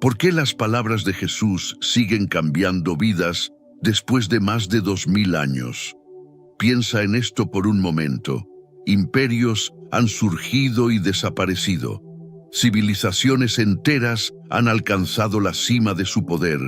¿Por qué las palabras de Jesús siguen cambiando vidas después de más de 2000 años? Piensa en esto por un momento. Imperios han surgido y desaparecido. Civilizaciones enteras han alcanzado la cima de su poder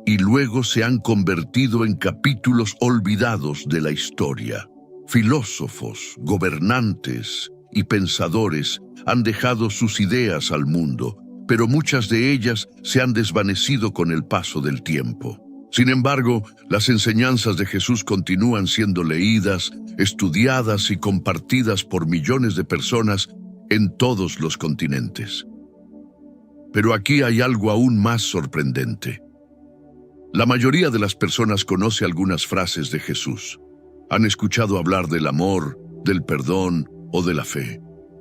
y luego se han convertido en capítulos olvidados de la historia. Filósofos, gobernantes y pensadores han dejado sus ideas al mundo, pero muchas de ellas se han desvanecido con el paso del tiempo. Sin embargo, las enseñanzas de Jesús continúan siendo leídas, estudiadas y compartidas por millones de personas en todos los continentes. Pero aquí hay algo aún más sorprendente. La mayoría de las personas conoce algunas frases de Jesús. Han escuchado hablar del amor, del perdón o de la fe.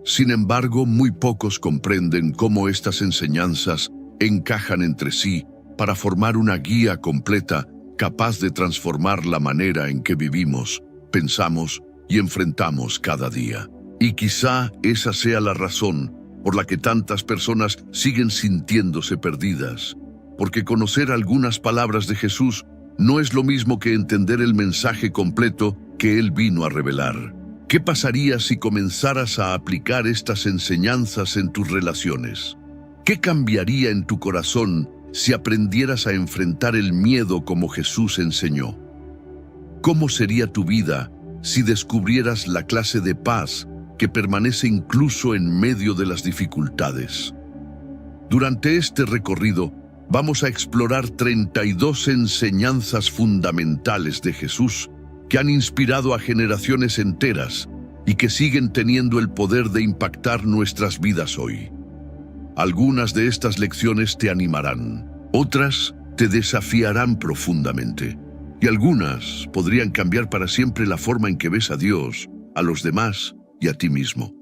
Sin embargo, muy pocos comprenden cómo estas enseñanzas encajan entre sí para formar una guía completa capaz de transformar la manera en que vivimos, pensamos y enfrentamos cada día. Y quizá esa sea la razón por la que tantas personas siguen sintiéndose perdidas, porque conocer algunas palabras de Jesús no es lo mismo que entender el mensaje completo que Él vino a revelar. ¿Qué pasaría si comenzaras a aplicar estas enseñanzas en tus relaciones? ¿Qué cambiaría en tu corazón si aprendieras a enfrentar el miedo como Jesús enseñó? ¿Cómo sería tu vida si descubrieras la clase de paz que permanece incluso en medio de las dificultades? Durante este recorrido, vamos a explorar 32 enseñanzas fundamentales de Jesús que han inspirado a generaciones enteras y que siguen teniendo el poder de impactar nuestras vidas hoy. Algunas de estas lecciones te animarán, otras te desafiarán profundamente, y algunas podrían cambiar para siempre la forma en que ves a Dios, a los demás y a ti mismo.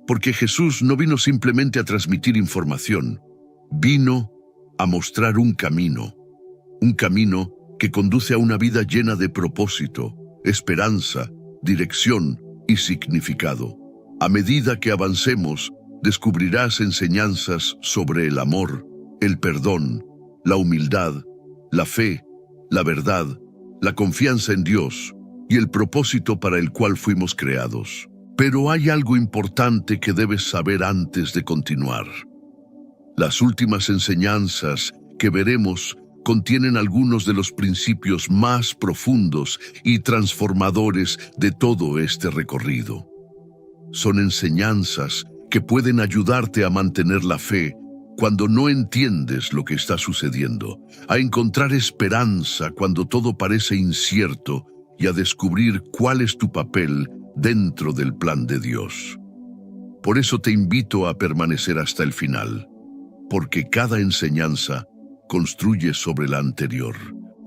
Porque Jesús no vino simplemente a transmitir información, vino a mostrar un camino que conduce a una vida llena de propósito, esperanza, dirección y significado. A medida que avancemos, descubrirás enseñanzas sobre el amor, el perdón, la humildad, la fe, la verdad, la confianza en Dios y el propósito para el cual fuimos creados. Pero hay algo importante que debes saber antes de continuar. Las últimas enseñanzas que veremos contienen algunos de los principios más profundos y transformadores de todo este recorrido. Son enseñanzas que pueden ayudarte a mantener la fe cuando no entiendes lo que está sucediendo, a encontrar esperanza cuando todo parece incierto y a descubrir cuál es tu papel dentro del plan de Dios. Por eso te invito a permanecer hasta el final, porque cada enseñanza construye sobre la anterior.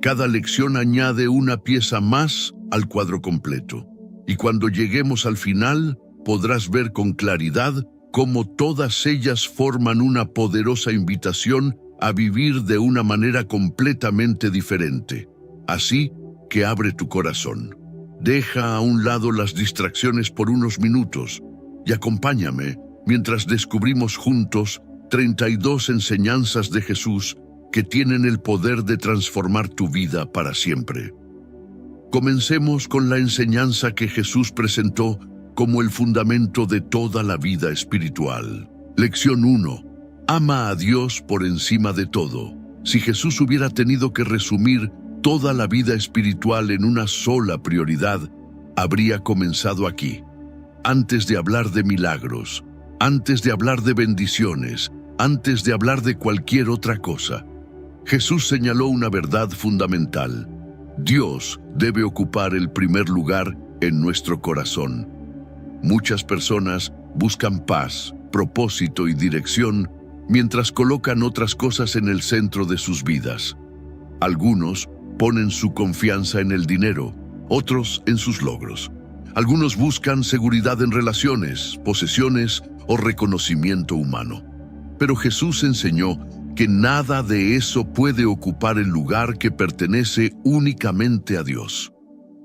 Cada lección añade una pieza más al cuadro completo, y cuando lleguemos al final, podrás ver con claridad cómo todas ellas forman una poderosa invitación a vivir de una manera completamente diferente. Así que abre tu corazón. Deja a un lado las distracciones por unos minutos y acompáñame mientras descubrimos juntos 32 enseñanzas de Jesús que tienen el poder de transformar tu vida para siempre. Comencemos con la enseñanza que Jesús presentó como el fundamento de toda la vida espiritual. Lección 1. Ama a Dios por encima de todo. Si Jesús hubiera tenido que resumir toda la vida espiritual en una sola prioridad, habría comenzado aquí. Antes de hablar de milagros, antes de hablar de bendiciones, antes de hablar de cualquier otra cosa, Jesús señaló una verdad fundamental. Dios debe ocupar el primer lugar en nuestro corazón. Muchas personas buscan paz, propósito y dirección mientras colocan otras cosas en el centro de sus vidas. Algunos ponen su confianza en el dinero, otros en sus logros. Algunos buscan seguridad en relaciones, posesiones o reconocimiento humano. Pero Jesús enseñó que nada de eso puede ocupar el lugar que pertenece únicamente a Dios.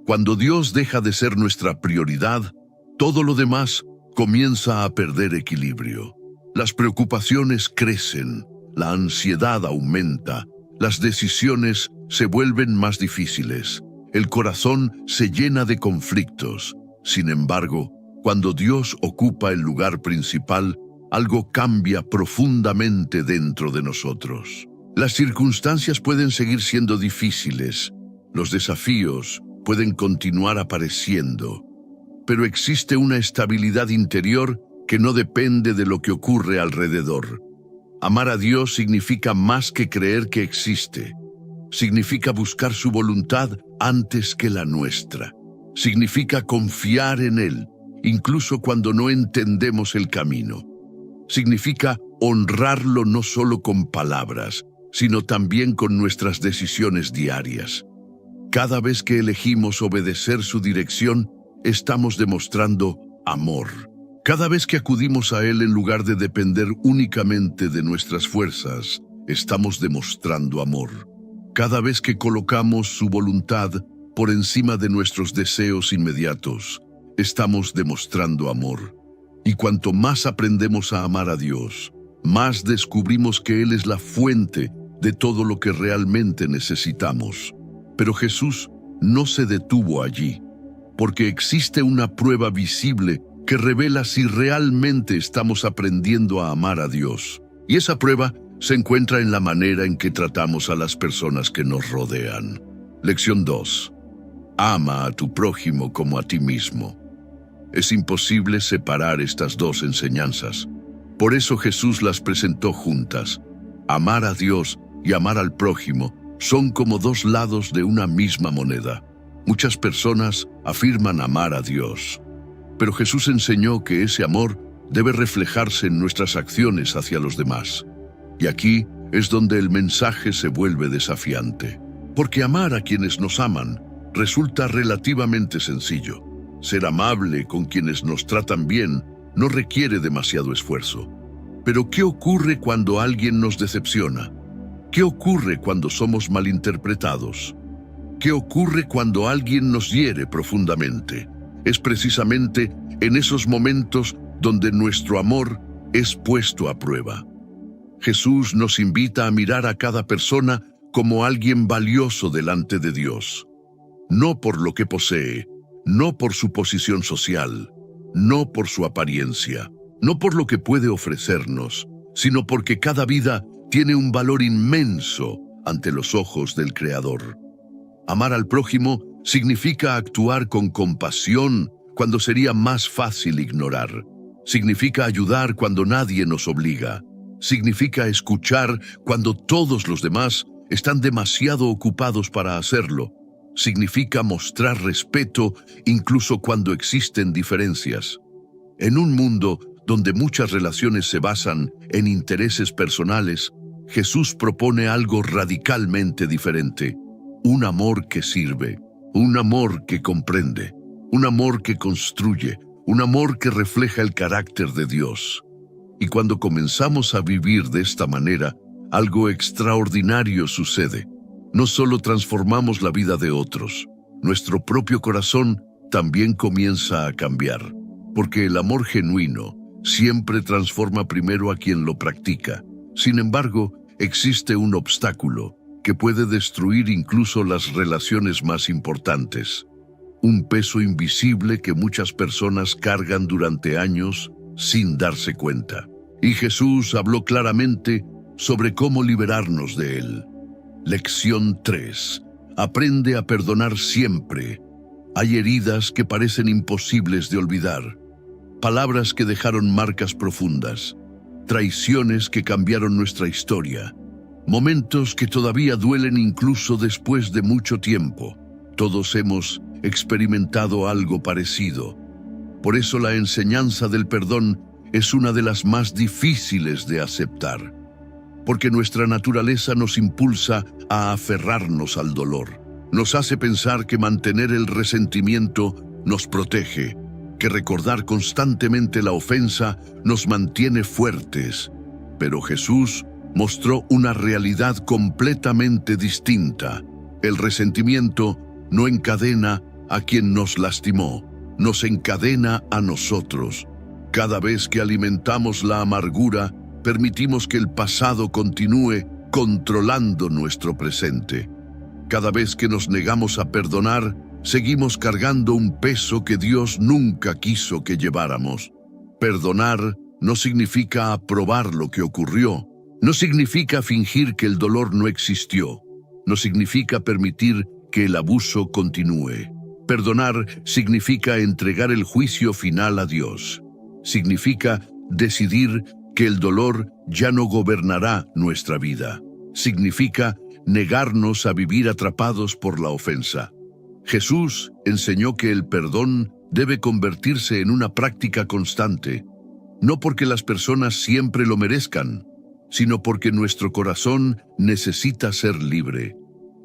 Cuando Dios deja de ser nuestra prioridad, todo lo demás comienza a perder equilibrio. Las preocupaciones crecen, la ansiedad aumenta, las decisiones se vuelven más difíciles, el corazón se llena de conflictos. Sin embargo, cuando Dios ocupa el lugar principal, algo cambia profundamente dentro de nosotros. Las circunstancias pueden seguir siendo difíciles, los desafíos pueden continuar apareciendo, pero existe una estabilidad interior que no depende de lo que ocurre alrededor. Amar a Dios significa más que creer que existe. Significa buscar su voluntad antes que la nuestra. Significa confiar en Él, incluso cuando no entendemos el camino. Significa honrarlo no solo con palabras, sino también con nuestras decisiones diarias. Cada vez que elegimos obedecer su dirección, estamos demostrando amor. Cada vez que acudimos a Él en lugar de depender únicamente de nuestras fuerzas, estamos demostrando amor. Cada vez que colocamos su voluntad por encima de nuestros deseos inmediatos, estamos demostrando amor. Y cuanto más aprendemos a amar a Dios, más descubrimos que Él es la fuente de todo lo que realmente necesitamos. Pero Jesús no se detuvo allí, porque existe una prueba visible que revela si realmente estamos aprendiendo a amar a Dios. Y esa prueba se encuentra en la manera en que tratamos a las personas que nos rodean. Lección 2. Ama a tu prójimo como a ti mismo. Es imposible separar estas dos enseñanzas. Por eso Jesús las presentó juntas. Amar a Dios y amar al prójimo son como dos lados de una misma moneda. Muchas personas afirman amar a Dios, pero Jesús enseñó que ese amor debe reflejarse en nuestras acciones hacia los demás. Y aquí es donde el mensaje se vuelve desafiante. Porque amar a quienes nos aman resulta relativamente sencillo. Ser amable con quienes nos tratan bien no requiere demasiado esfuerzo. Pero ¿qué ocurre cuando alguien nos decepciona? ¿Qué ocurre cuando somos malinterpretados? ¿Qué ocurre cuando alguien nos hiere profundamente? Es precisamente en esos momentos donde nuestro amor es puesto a prueba. Jesús nos invita a mirar a cada persona como alguien valioso delante de Dios. No por lo que posee, no por su posición social, no por su apariencia, no por lo que puede ofrecernos, sino porque cada vida tiene un valor inmenso ante los ojos del Creador. Amar al prójimo significa actuar con compasión cuando sería más fácil ignorar. Significa ayudar cuando nadie nos obliga. Significa escuchar cuando todos los demás están demasiado ocupados para hacerlo. Significa mostrar respeto incluso cuando existen diferencias. En un mundo donde muchas relaciones se basan en intereses personales, Jesús propone algo radicalmente diferente. Un amor que sirve, un amor que comprende, un amor que construye, un amor que refleja el carácter de Dios. Y cuando comenzamos a vivir de esta manera, algo extraordinario sucede. No solo transformamos la vida de otros, nuestro propio corazón también comienza a cambiar, porque el amor genuino siempre transforma primero a quien lo practica. Sin embargo, existe un obstáculo que puede destruir incluso las relaciones más importantes. Un peso invisible que muchas personas cargan durante años sin darse cuenta. Y Jesús habló claramente sobre cómo liberarnos de él. Lección 3. Aprende a perdonar siempre. Hay heridas que parecen imposibles de olvidar. Palabras que dejaron marcas profundas. Traiciones que cambiaron nuestra historia. Momentos que todavía duelen incluso después de mucho tiempo. Todos hemos experimentado algo parecido. Por eso la enseñanza del perdón es una de las más difíciles de aceptar. Porque nuestra naturaleza nos impulsa a aferrarnos al dolor. Nos hace pensar que mantener el resentimiento nos protege, que recordar constantemente la ofensa nos mantiene fuertes. Pero Jesús mostró una realidad completamente distinta. El resentimiento no encadena a quien nos lastimó, nos encadena a nosotros. Cada vez que alimentamos la amargura, permitimos que el pasado continúe controlando nuestro presente. Cada vez que nos negamos a perdonar, seguimos cargando un peso que Dios nunca quiso que lleváramos. Perdonar no significa aprobar lo que ocurrió, no significa fingir que el dolor no existió, no significa permitir que el abuso continúe. Perdonar significa entregar el juicio final a Dios. Significa decidir que el dolor ya no gobernará nuestra vida. Significa negarnos a vivir atrapados por la ofensa. Jesús enseñó que el perdón debe convertirse en una práctica constante, no porque las personas siempre lo merezcan, sino porque nuestro corazón necesita ser libre.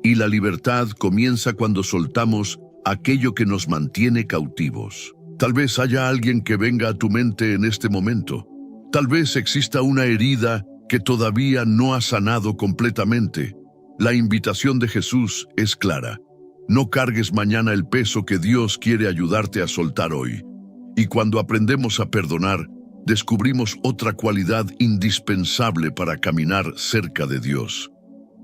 Y la libertad comienza cuando soltamos aquello que nos mantiene cautivos. Tal vez haya alguien que venga a tu mente en este momento. Tal vez exista una herida que todavía no ha sanado completamente. La invitación de Jesús es clara. No cargues mañana el peso que Dios quiere ayudarte a soltar hoy. Y cuando aprendemos a perdonar, descubrimos otra cualidad indispensable para caminar cerca de Dios.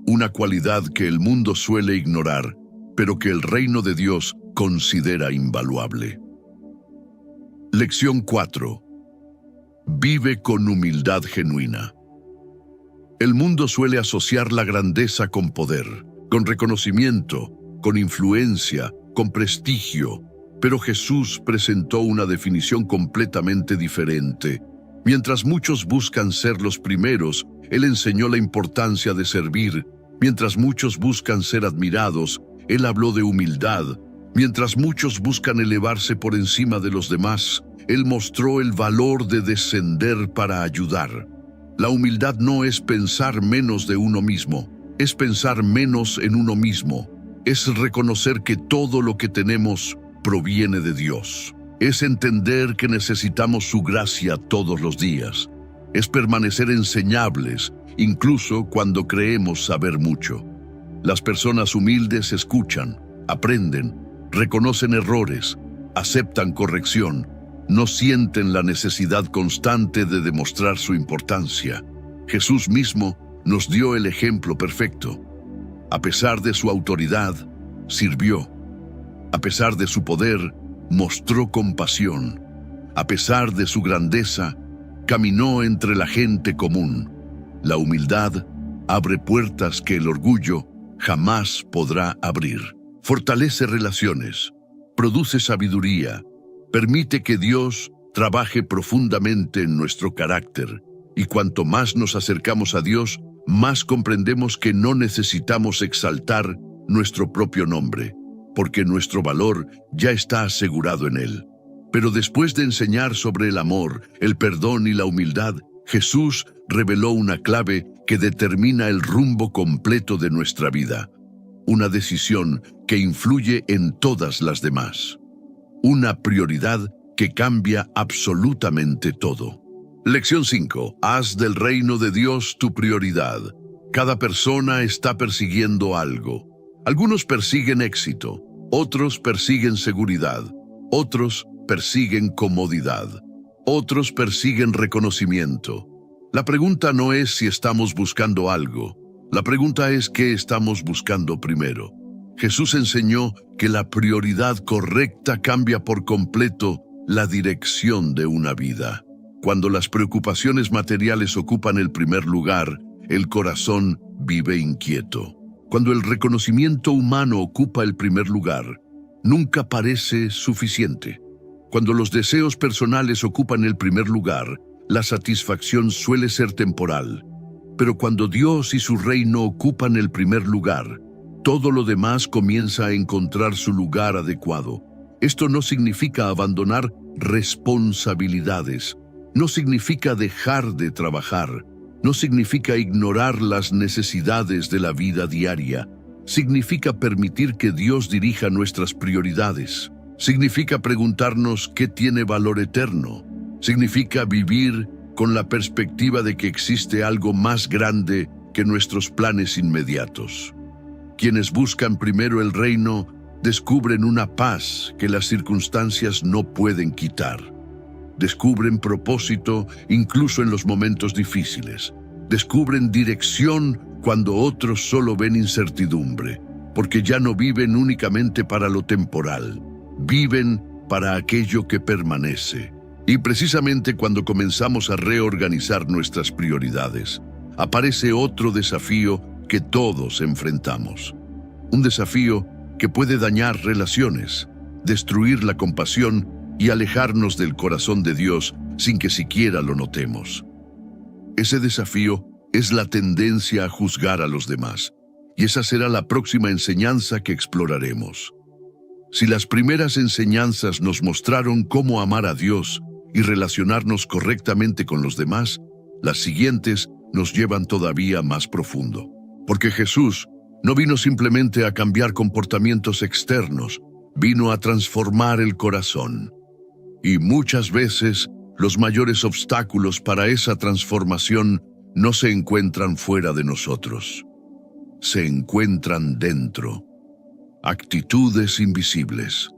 Una cualidad que el mundo suele ignorar, pero que el reino de Dios considera invaluable. Lección 4. Vive con humildad genuina. El mundo suele asociar la grandeza con poder, con reconocimiento, con influencia, con prestigio, pero Jesús presentó una definición completamente diferente. Mientras muchos buscan ser los primeros, Él enseñó la importancia de servir. Mientras muchos buscan ser admirados, Él habló de humildad. Mientras muchos buscan elevarse por encima de los demás, Él mostró el valor de descender para ayudar. La humildad no es pensar menos de uno mismo, es pensar menos en uno mismo. Es reconocer que todo lo que tenemos proviene de Dios. Es entender que necesitamos su gracia todos los días. Es permanecer enseñables, incluso cuando creemos saber mucho. Las personas humildes escuchan, aprenden, reconocen errores, aceptan corrección, no sienten la necesidad constante de demostrar su importancia. Jesús mismo nos dio el ejemplo perfecto. A pesar de su autoridad, sirvió. A pesar de su poder, mostró compasión. A pesar de su grandeza, caminó entre la gente común. La humildad abre puertas que el orgullo jamás podrá abrir. Fortalece relaciones, produce sabiduría, permite que Dios trabaje profundamente en nuestro carácter. Y cuanto más nos acercamos a Dios, más comprendemos que no necesitamos exaltar nuestro propio nombre, porque nuestro valor ya está asegurado en Él. Pero después de enseñar sobre el amor, el perdón y la humildad, Jesús reveló una clave que determina el rumbo completo de nuestra vida. Una decisión que influye en todas las demás. Una prioridad que cambia absolutamente todo. Lección 5. Haz del reino de Dios tu prioridad. Cada persona está persiguiendo algo. Algunos persiguen éxito, otros persiguen seguridad, otros persiguen comodidad, otros persiguen reconocimiento. La pregunta no es si estamos buscando algo, la pregunta es qué estamos buscando primero. Jesús enseñó que la prioridad correcta cambia por completo la dirección de una vida. Cuando las preocupaciones materiales ocupan el primer lugar, el corazón vive inquieto. Cuando el reconocimiento humano ocupa el primer lugar, nunca parece suficiente. Cuando los deseos personales ocupan el primer lugar, la satisfacción suele ser temporal. Pero cuando Dios y su reino ocupan el primer lugar, todo lo demás comienza a encontrar su lugar adecuado. Esto no significa abandonar responsabilidades, no significa dejar de trabajar, no significa ignorar las necesidades de la vida diaria. Significa permitir que Dios dirija nuestras prioridades. Significa preguntarnos qué tiene valor eterno. Significa vivir con la perspectiva de que existe algo más grande que nuestros planes inmediatos. Quienes buscan primero el reino descubren una paz que las circunstancias no pueden quitar. descubren propósito incluso en los momentos difíciles, descubren dirección cuando otros solo ven incertidumbre, porque ya no viven únicamente para lo temporal, viven para aquello que permanece. Y precisamente cuando comenzamos a reorganizar nuestras prioridades, aparece otro desafío que todos enfrentamos. Un desafío que puede dañar relaciones, destruir la compasión y alejarnos del corazón de Dios sin que siquiera lo notemos. Ese desafío es la tendencia a juzgar a los demás, y esa será la próxima enseñanza que exploraremos. Si las primeras enseñanzas nos mostraron cómo amar a Dios y relacionarnos correctamente con los demás, las siguientes nos llevan todavía más profundo. Porque Jesús no vino simplemente a cambiar comportamientos externos, vino a transformar el corazón. Y muchas veces los mayores obstáculos para esa transformación no se encuentran fuera de nosotros, se encuentran dentro. Actitudes invisibles,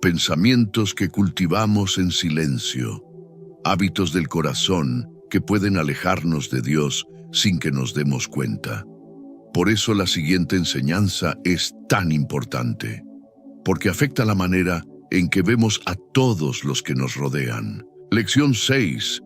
pensamientos que cultivamos en silencio, hábitos del corazón que pueden alejarnos de Dios sin que nos demos cuenta. Por eso la siguiente enseñanza es tan importante, porque afecta la manera en que vemos a todos los que nos rodean. Lección 6.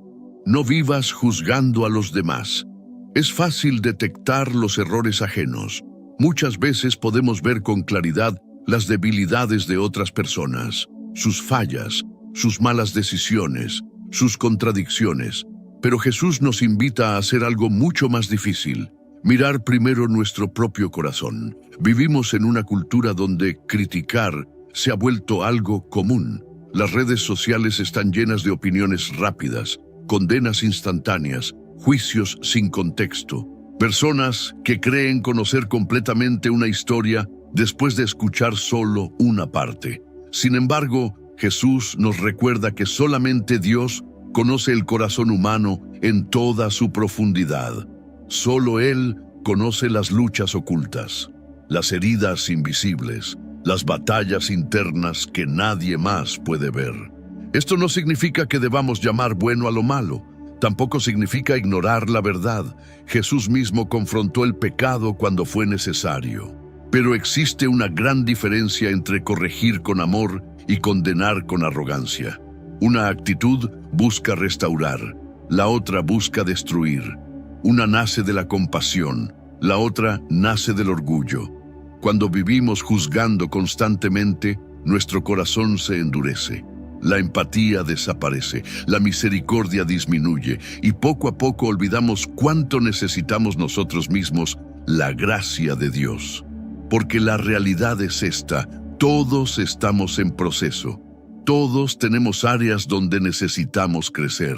No vivas juzgando a los demás. Es fácil detectar los errores ajenos. Muchas veces podemos ver con claridad las debilidades de otras personas, sus fallas, sus malas decisiones, sus contradicciones. Pero Jesús nos invita a hacer algo mucho más difícil: mirar primero nuestro propio corazón. Vivimos en una cultura donde criticar se ha vuelto algo común. Las redes sociales están llenas de opiniones rápidas, condenas instantáneas, juicios sin contexto. Personas que creen conocer completamente una historia después de escuchar solo una parte. Sin embargo, Jesús nos recuerda que solamente Dios conoce el corazón humano en toda su profundidad. Solo Él conoce las luchas ocultas, las heridas invisibles, las batallas internas que nadie más puede ver. Esto no significa que debamos llamar bueno a lo malo. Tampoco significa ignorar la verdad. Jesús mismo confrontó el pecado cuando fue necesario. Pero existe una gran diferencia entre corregir con amor y condenar con arrogancia. Una actitud busca restaurar, la otra busca destruir. Una nace de la compasión, la otra nace del orgullo. Cuando vivimos juzgando constantemente, nuestro corazón se endurece. La empatía desaparece, la misericordia disminuye y poco a poco olvidamos cuánto necesitamos nosotros mismos la gracia de Dios. Porque la realidad es esta: todos estamos en proceso. Todos tenemos áreas donde necesitamos crecer.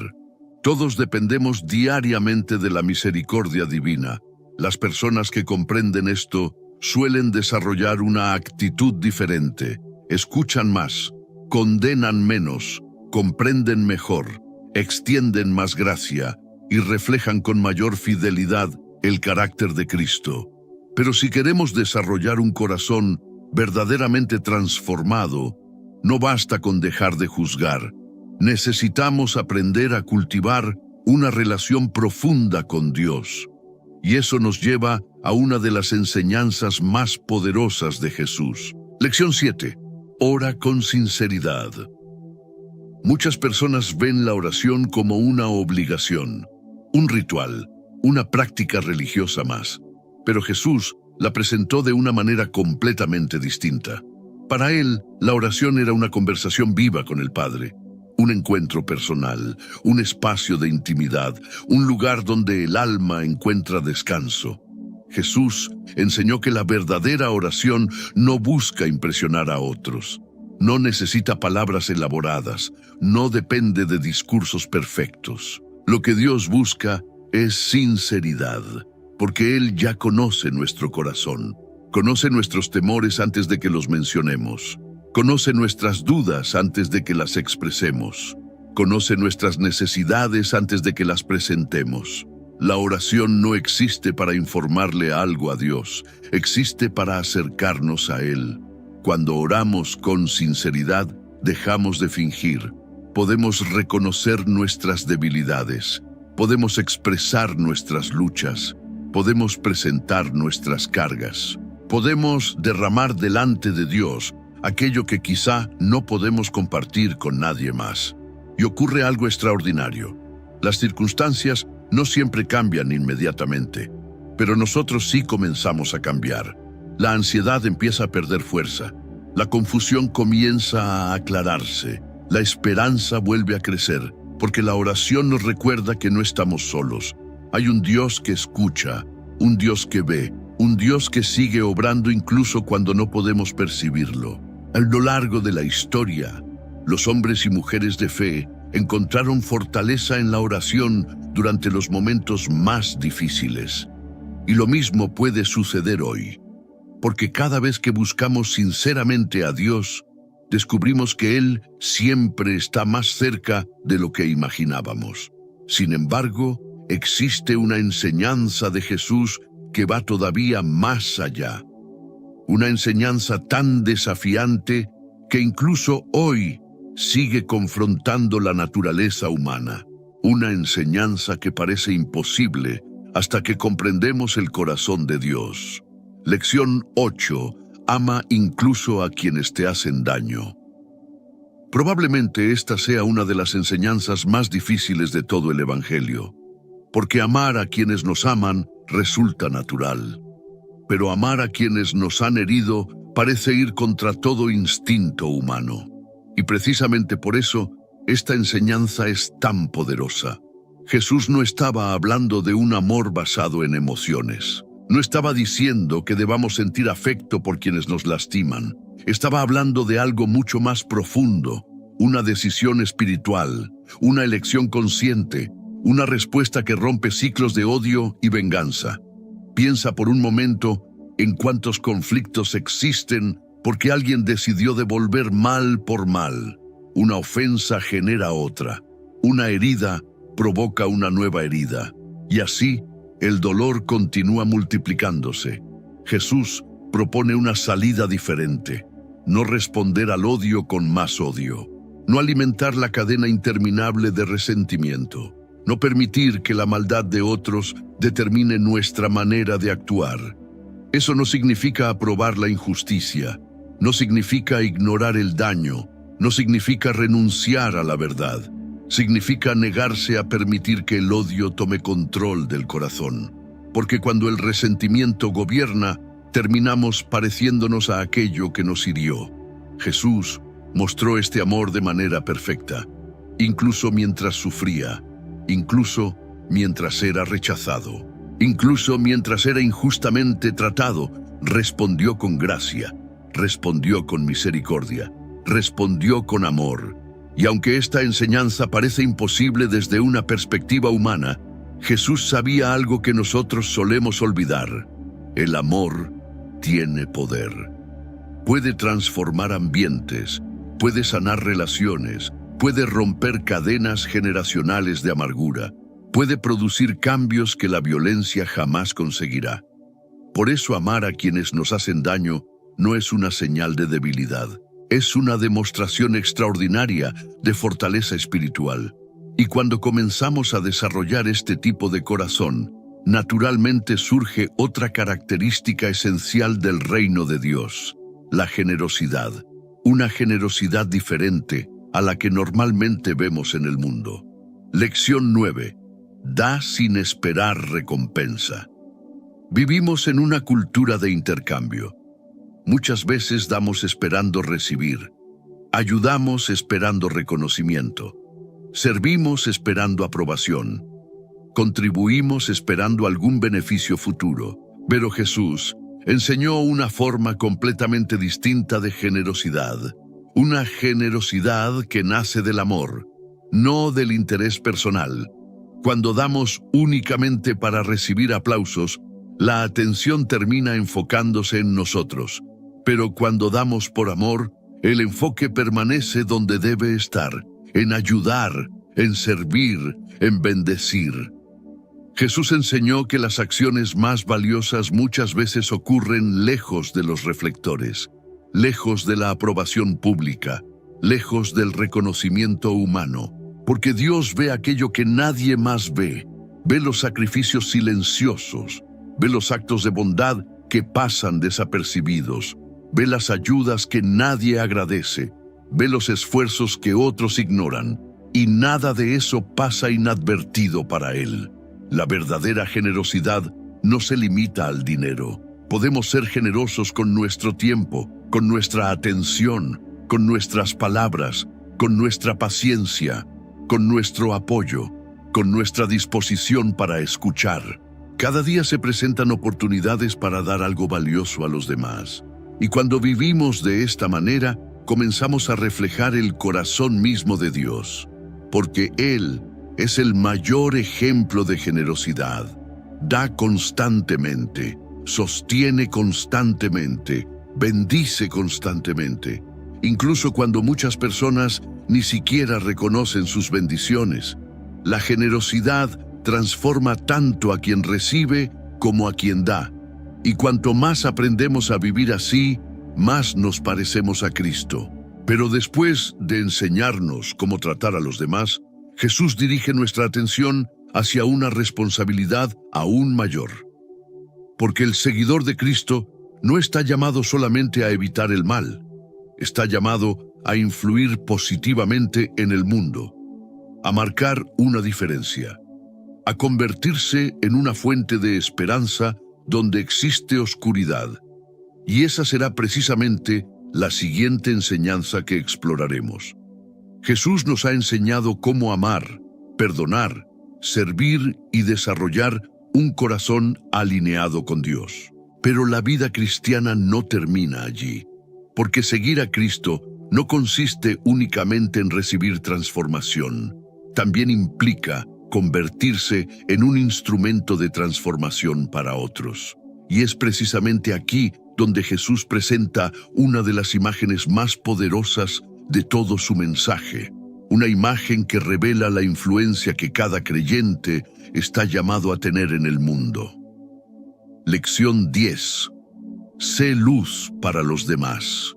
Todos dependemos diariamente de la misericordia divina. Las personas que comprenden esto suelen desarrollar una actitud diferente. Escuchan más, condenan menos, comprenden mejor, extienden más gracia y reflejan con mayor fidelidad el carácter de Cristo. Pero si queremos desarrollar un corazón verdaderamente transformado, no basta con dejar de juzgar. Necesitamos aprender a cultivar una relación profunda con Dios. Y eso nos lleva a una de las enseñanzas más poderosas de Jesús. Lección 7. Ora con sinceridad. Muchas personas ven la oración como una obligación, un ritual, una práctica religiosa más. Pero Jesús la presentó de una manera completamente distinta. Para él, la oración era una conversación viva con el Padre, un encuentro personal, un espacio de intimidad, un lugar donde el alma encuentra descanso. Jesús enseñó que la verdadera oración no busca impresionar a otros, no necesita palabras elaboradas, no depende de discursos perfectos. Lo que Dios busca es sinceridad, porque Él ya conoce nuestro corazón, conoce nuestros temores antes de que los mencionemos, conoce nuestras dudas antes de que las expresemos, conoce nuestras necesidades antes de que las presentemos. La oración no existe para informarle algo a Dios, existe para acercarnos a Él. Cuando oramos con sinceridad, dejamos de fingir. podemos reconocer nuestras debilidades, podemos expresar nuestras luchas, podemos presentar nuestras cargas, podemos derramar delante de Dios aquello que quizá no podemos compartir con nadie más. Y ocurre algo extraordinario. Las circunstancias no siempre cambian inmediatamente, pero nosotros sí comenzamos a cambiar. La ansiedad empieza a perder fuerza, la confusión comienza a aclararse, la esperanza vuelve a crecer, porque la oración nos recuerda que no estamos solos. Hay un Dios que escucha, un Dios que ve, un Dios que sigue obrando incluso cuando no podemos percibirlo. A lo largo de la historia, los hombres y mujeres de fe encontraron fortaleza en la oración durante los momentos más difíciles. Y lo mismo puede suceder hoy, porque cada vez que buscamos sinceramente a Dios, descubrimos que Él siempre está más cerca de lo que imaginábamos. Sin embargo, existe una enseñanza de Jesús que va todavía más allá. Una enseñanza tan desafiante que incluso hoy sigue confrontando la naturaleza humana. Una enseñanza que parece imposible hasta que comprendemos el corazón de Dios. Lección 8. Ama incluso a quienes te hacen daño. Probablemente esta sea una de las enseñanzas más difíciles de todo el Evangelio, porque amar a quienes nos aman resulta natural. Pero amar a quienes nos han herido parece ir contra todo instinto humano. Y precisamente por eso, esta enseñanza es tan poderosa. Jesús no estaba hablando de un amor basado en emociones. No estaba diciendo que debamos sentir afecto por quienes nos lastiman. Estaba hablando de algo mucho más profundo, una decisión espiritual, una elección consciente, una respuesta que rompe ciclos de odio y venganza. Piensa por un momento en cuántos conflictos existen porque alguien decidió devolver mal por mal. Una ofensa genera otra. Una herida provoca una nueva herida. Y así, el dolor continúa multiplicándose. Jesús propone una salida diferente. No responder al odio con más odio. No alimentar la cadena interminable de resentimiento. No permitir que la maldad de otros determine nuestra manera de actuar. Eso no significa aprobar la injusticia. No significa ignorar el daño. No significa renunciar a la verdad. Significa negarse a permitir que el odio tome control del corazón. Porque cuando el resentimiento gobierna, terminamos pareciéndonos a aquello que nos hirió. Jesús mostró este amor de manera perfecta, incluso mientras sufría, incluso mientras era rechazado, incluso mientras era injustamente tratado. Respondió con gracia, respondió con misericordia, respondió con amor. Y aunque esta enseñanza parece imposible desde una perspectiva humana, Jesús sabía algo que nosotros solemos olvidar. El amor tiene poder. Puede transformar ambientes, puede sanar relaciones, puede romper cadenas generacionales de amargura, puede producir cambios que la violencia jamás conseguirá. Por eso amar a quienes nos hacen daño no es una señal de debilidad. Es una demostración extraordinaria de fortaleza espiritual. Y cuando comenzamos a desarrollar este tipo de corazón, naturalmente surge otra característica esencial del reino de Dios: la generosidad. Una generosidad diferente a la que normalmente vemos en el mundo. Lección 9. Da sin esperar recompensa. Vivimos en una cultura de intercambio. Muchas veces damos esperando recibir. Ayudamos esperando reconocimiento. Servimos esperando aprobación. Contribuimos esperando algún beneficio futuro. Pero Jesús enseñó una forma completamente distinta de generosidad. Una generosidad que nace del amor, no del interés personal. Cuando damos únicamente para recibir aplausos, la atención termina enfocándose en nosotros. Pero cuando damos por amor, el enfoque permanece donde debe estar, en ayudar, en servir, en bendecir. Jesús enseñó que las acciones más valiosas muchas veces ocurren lejos de los reflectores, lejos de la aprobación pública, lejos del reconocimiento humano, porque Dios ve aquello que nadie más ve. Ve los sacrificios silenciosos, ve los actos de bondad que pasan desapercibidos, ve las ayudas que nadie agradece, ve los esfuerzos que otros ignoran, y nada de eso pasa inadvertido para Él. La verdadera generosidad no se limita al dinero. Podemos ser generosos con nuestro tiempo, con nuestra atención, con nuestras palabras, con nuestra paciencia, con nuestro apoyo, con nuestra disposición para escuchar. Cada día se presentan oportunidades para dar algo valioso a los demás. Y cuando vivimos de esta manera, comenzamos a reflejar el corazón mismo de Dios, porque Él es el mayor ejemplo de generosidad. Da constantemente, sostiene constantemente, bendice constantemente, incluso cuando muchas personas ni siquiera reconocen sus bendiciones. La generosidad transforma tanto a quien recibe como a quien da. Y cuanto más aprendemos a vivir así, más nos parecemos a Cristo. Pero después de enseñarnos cómo tratar a los demás, Jesús dirige nuestra atención hacia una responsabilidad aún mayor. Porque el seguidor de Cristo no está llamado solamente a evitar el mal, está llamado a influir positivamente en el mundo, a marcar una diferencia, a convertirse en una fuente de esperanza donde existe oscuridad. Y esa será precisamente la siguiente enseñanza que exploraremos. Jesús nos ha enseñado cómo amar, perdonar, servir y desarrollar un corazón alineado con Dios. Pero la vida cristiana no termina allí, porque seguir a Cristo no consiste únicamente en recibir transformación, también implica convertirse en un instrumento de transformación para otros. Y es precisamente aquí donde Jesús presenta una de las imágenes más poderosas de todo su mensaje, una imagen que revela la influencia que cada creyente está llamado a tener en el mundo. Lección 10. Sé luz para los demás.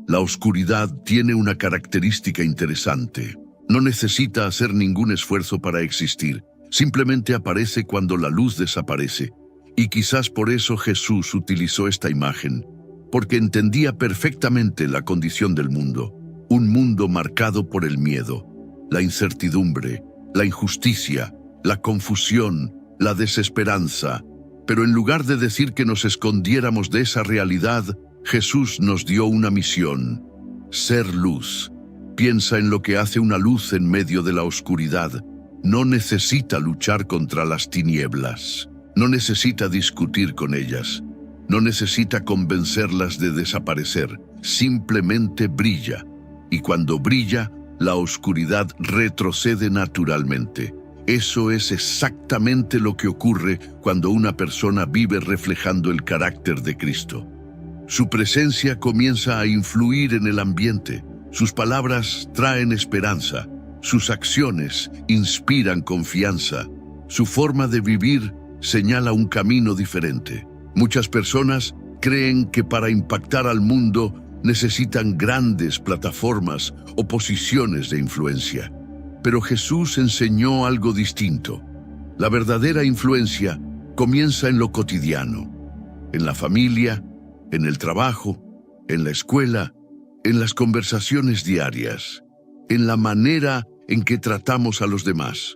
La oscuridad tiene una característica interesante. No necesita hacer ningún esfuerzo para existir. Simplemente aparece cuando la luz desaparece. Y quizás por eso Jesús utilizó esta imagen, porque entendía perfectamente la condición del mundo. Un mundo marcado por el miedo, la incertidumbre, la injusticia, la confusión, la desesperanza. Pero en lugar de decir que nos escondiéramos de esa realidad, Jesús nos dio una misión: ser luz. Piensa en lo que hace una luz en medio de la oscuridad. No necesita luchar contra las tinieblas. No necesita discutir con ellas. No necesita convencerlas de desaparecer. Simplemente brilla. Y cuando brilla, la oscuridad retrocede naturalmente. Eso es exactamente lo que ocurre cuando una persona vive reflejando el carácter de Cristo. Su presencia comienza a influir en el ambiente. Sus palabras traen esperanza. Sus acciones inspiran confianza. Su forma de vivir señala un camino diferente. Muchas personas creen que para impactar al mundo necesitan grandes plataformas o posiciones de influencia. Pero Jesús enseñó algo distinto. La verdadera influencia comienza en lo cotidiano, en la familia, en el trabajo, en la escuela, en las conversaciones diarias, en la manera en que tratamos a los demás.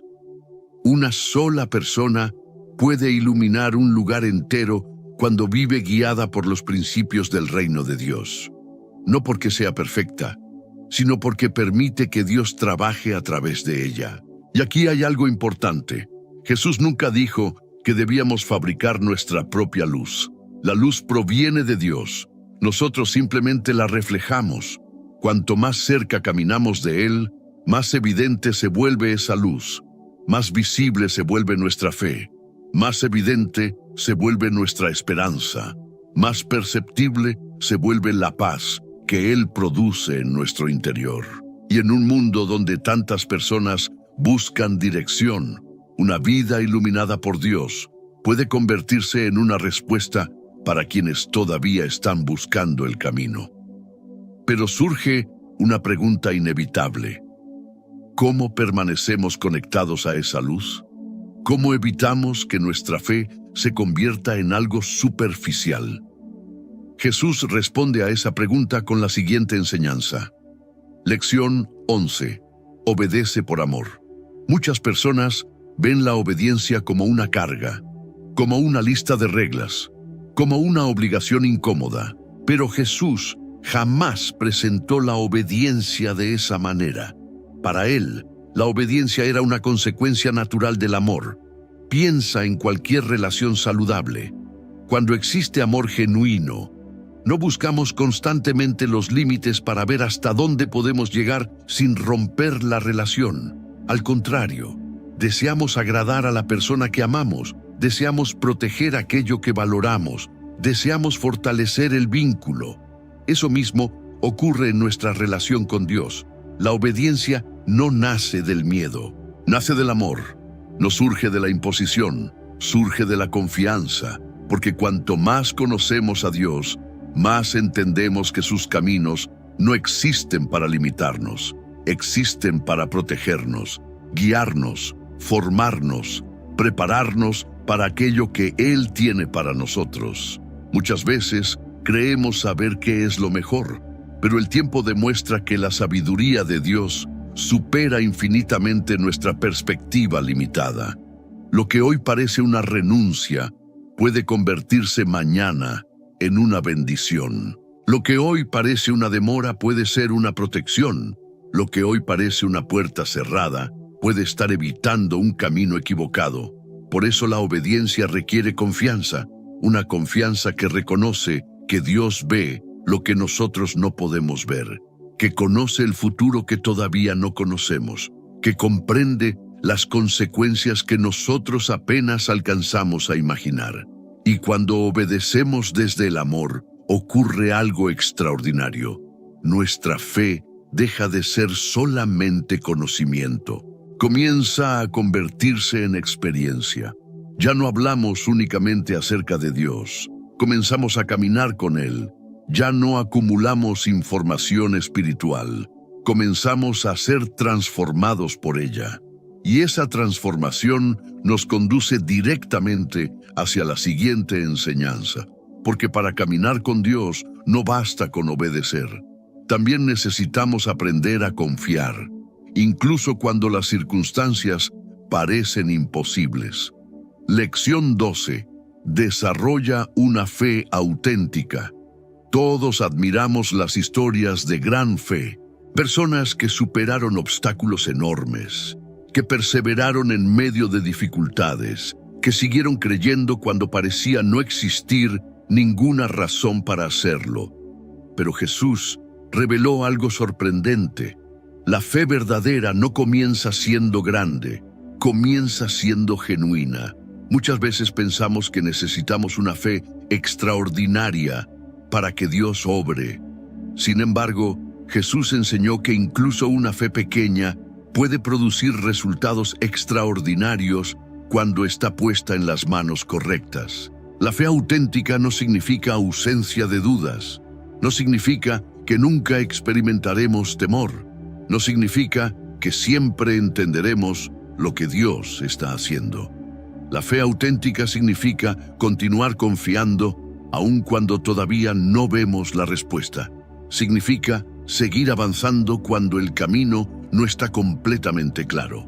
Una sola persona puede iluminar un lugar entero cuando vive guiada por los principios del reino de Dios. No porque sea perfecta, sino porque permite que Dios trabaje a través de ella. Y aquí hay algo importante. Jesús nunca dijo que debíamos fabricar nuestra propia luz. La luz proviene de Dios. Nosotros simplemente la reflejamos. Cuanto más cerca caminamos de Él, más evidente se vuelve esa luz. Más visible se vuelve nuestra fe. Más evidente se vuelve nuestra esperanza. Más perceptible se vuelve la paz que Él produce en nuestro interior. Y en un mundo donde tantas personas buscan dirección, una vida iluminada por Dios puede convertirse en una respuesta para quienes todavía están buscando el camino. Pero surge una pregunta inevitable. ¿Cómo permanecemos conectados a esa luz? ¿Cómo evitamos que nuestra fe se convierta en algo superficial? Jesús responde a esa pregunta con la siguiente enseñanza. Lección 11. Obedece por amor. Muchas personas ven la obediencia como una carga, como una lista de reglas, como una obligación incómoda. Pero Jesús jamás presentó la obediencia de esa manera. Para él, la obediencia era una consecuencia natural del amor. Piensa en cualquier relación saludable. Cuando existe amor genuino, no buscamos constantemente los límites para ver hasta dónde podemos llegar sin romper la relación. Al contrario, deseamos agradar a la persona que amamos, deseamos proteger aquello que valoramos, deseamos fortalecer el vínculo. Eso mismo ocurre en nuestra relación con Dios. La obediencia no nace del miedo, nace del amor. No surge de la imposición, surge de la confianza, porque cuanto más conocemos a Dios, más entendemos que sus caminos no existen para limitarnos, existen para protegernos, guiarnos, formarnos, prepararnos para aquello que Él tiene para nosotros. Muchas veces creemos saber qué es lo mejor, pero el tiempo demuestra que la sabiduría de Dios supera infinitamente nuestra perspectiva limitada. Lo que hoy parece una renuncia puede convertirse mañana en una bendición. Lo que hoy parece una demora puede ser una protección. Lo que hoy parece una puerta cerrada puede estar evitando un camino equivocado. Por eso la obediencia requiere confianza, una confianza que reconoce que Dios ve lo que nosotros no podemos ver, que conoce el futuro que todavía no conocemos, que comprende las consecuencias que nosotros apenas alcanzamos a imaginar. Y cuando obedecemos desde el amor, ocurre algo extraordinario. Nuestra fe deja de ser solamente conocimiento. Comienza a convertirse en experiencia. Ya no hablamos únicamente acerca de Dios. Comenzamos a caminar con Él. Ya no acumulamos información espiritual. Comenzamos a ser transformados por ella. Y esa transformación nos conduce directamente hacia la siguiente enseñanza. Porque para caminar con Dios no basta con obedecer. También necesitamos aprender a confiar, incluso cuando las circunstancias parecen imposibles. Lección 12. Desarrolla una fe auténtica. Todos admiramos las historias de gran fe, personas que superaron obstáculos enormes, que perseveraron en medio de dificultades, que siguieron creyendo cuando parecía no existir ninguna razón para hacerlo. Pero Jesús reveló algo sorprendente. La fe verdadera no comienza siendo grande, comienza siendo genuina. Muchas veces pensamos que necesitamos una fe extraordinaria para que Dios obre. Sin embargo, Jesús enseñó que incluso una fe pequeña puede producir resultados extraordinarios cuando está puesta en las manos correctas. La fe auténtica no significa ausencia de dudas, no significa que nunca experimentaremos temor, no significa que siempre entenderemos lo que Dios está haciendo. La fe auténtica significa continuar confiando aun cuando todavía no vemos la respuesta. Significa seguir avanzando cuando el camino no está completamente claro.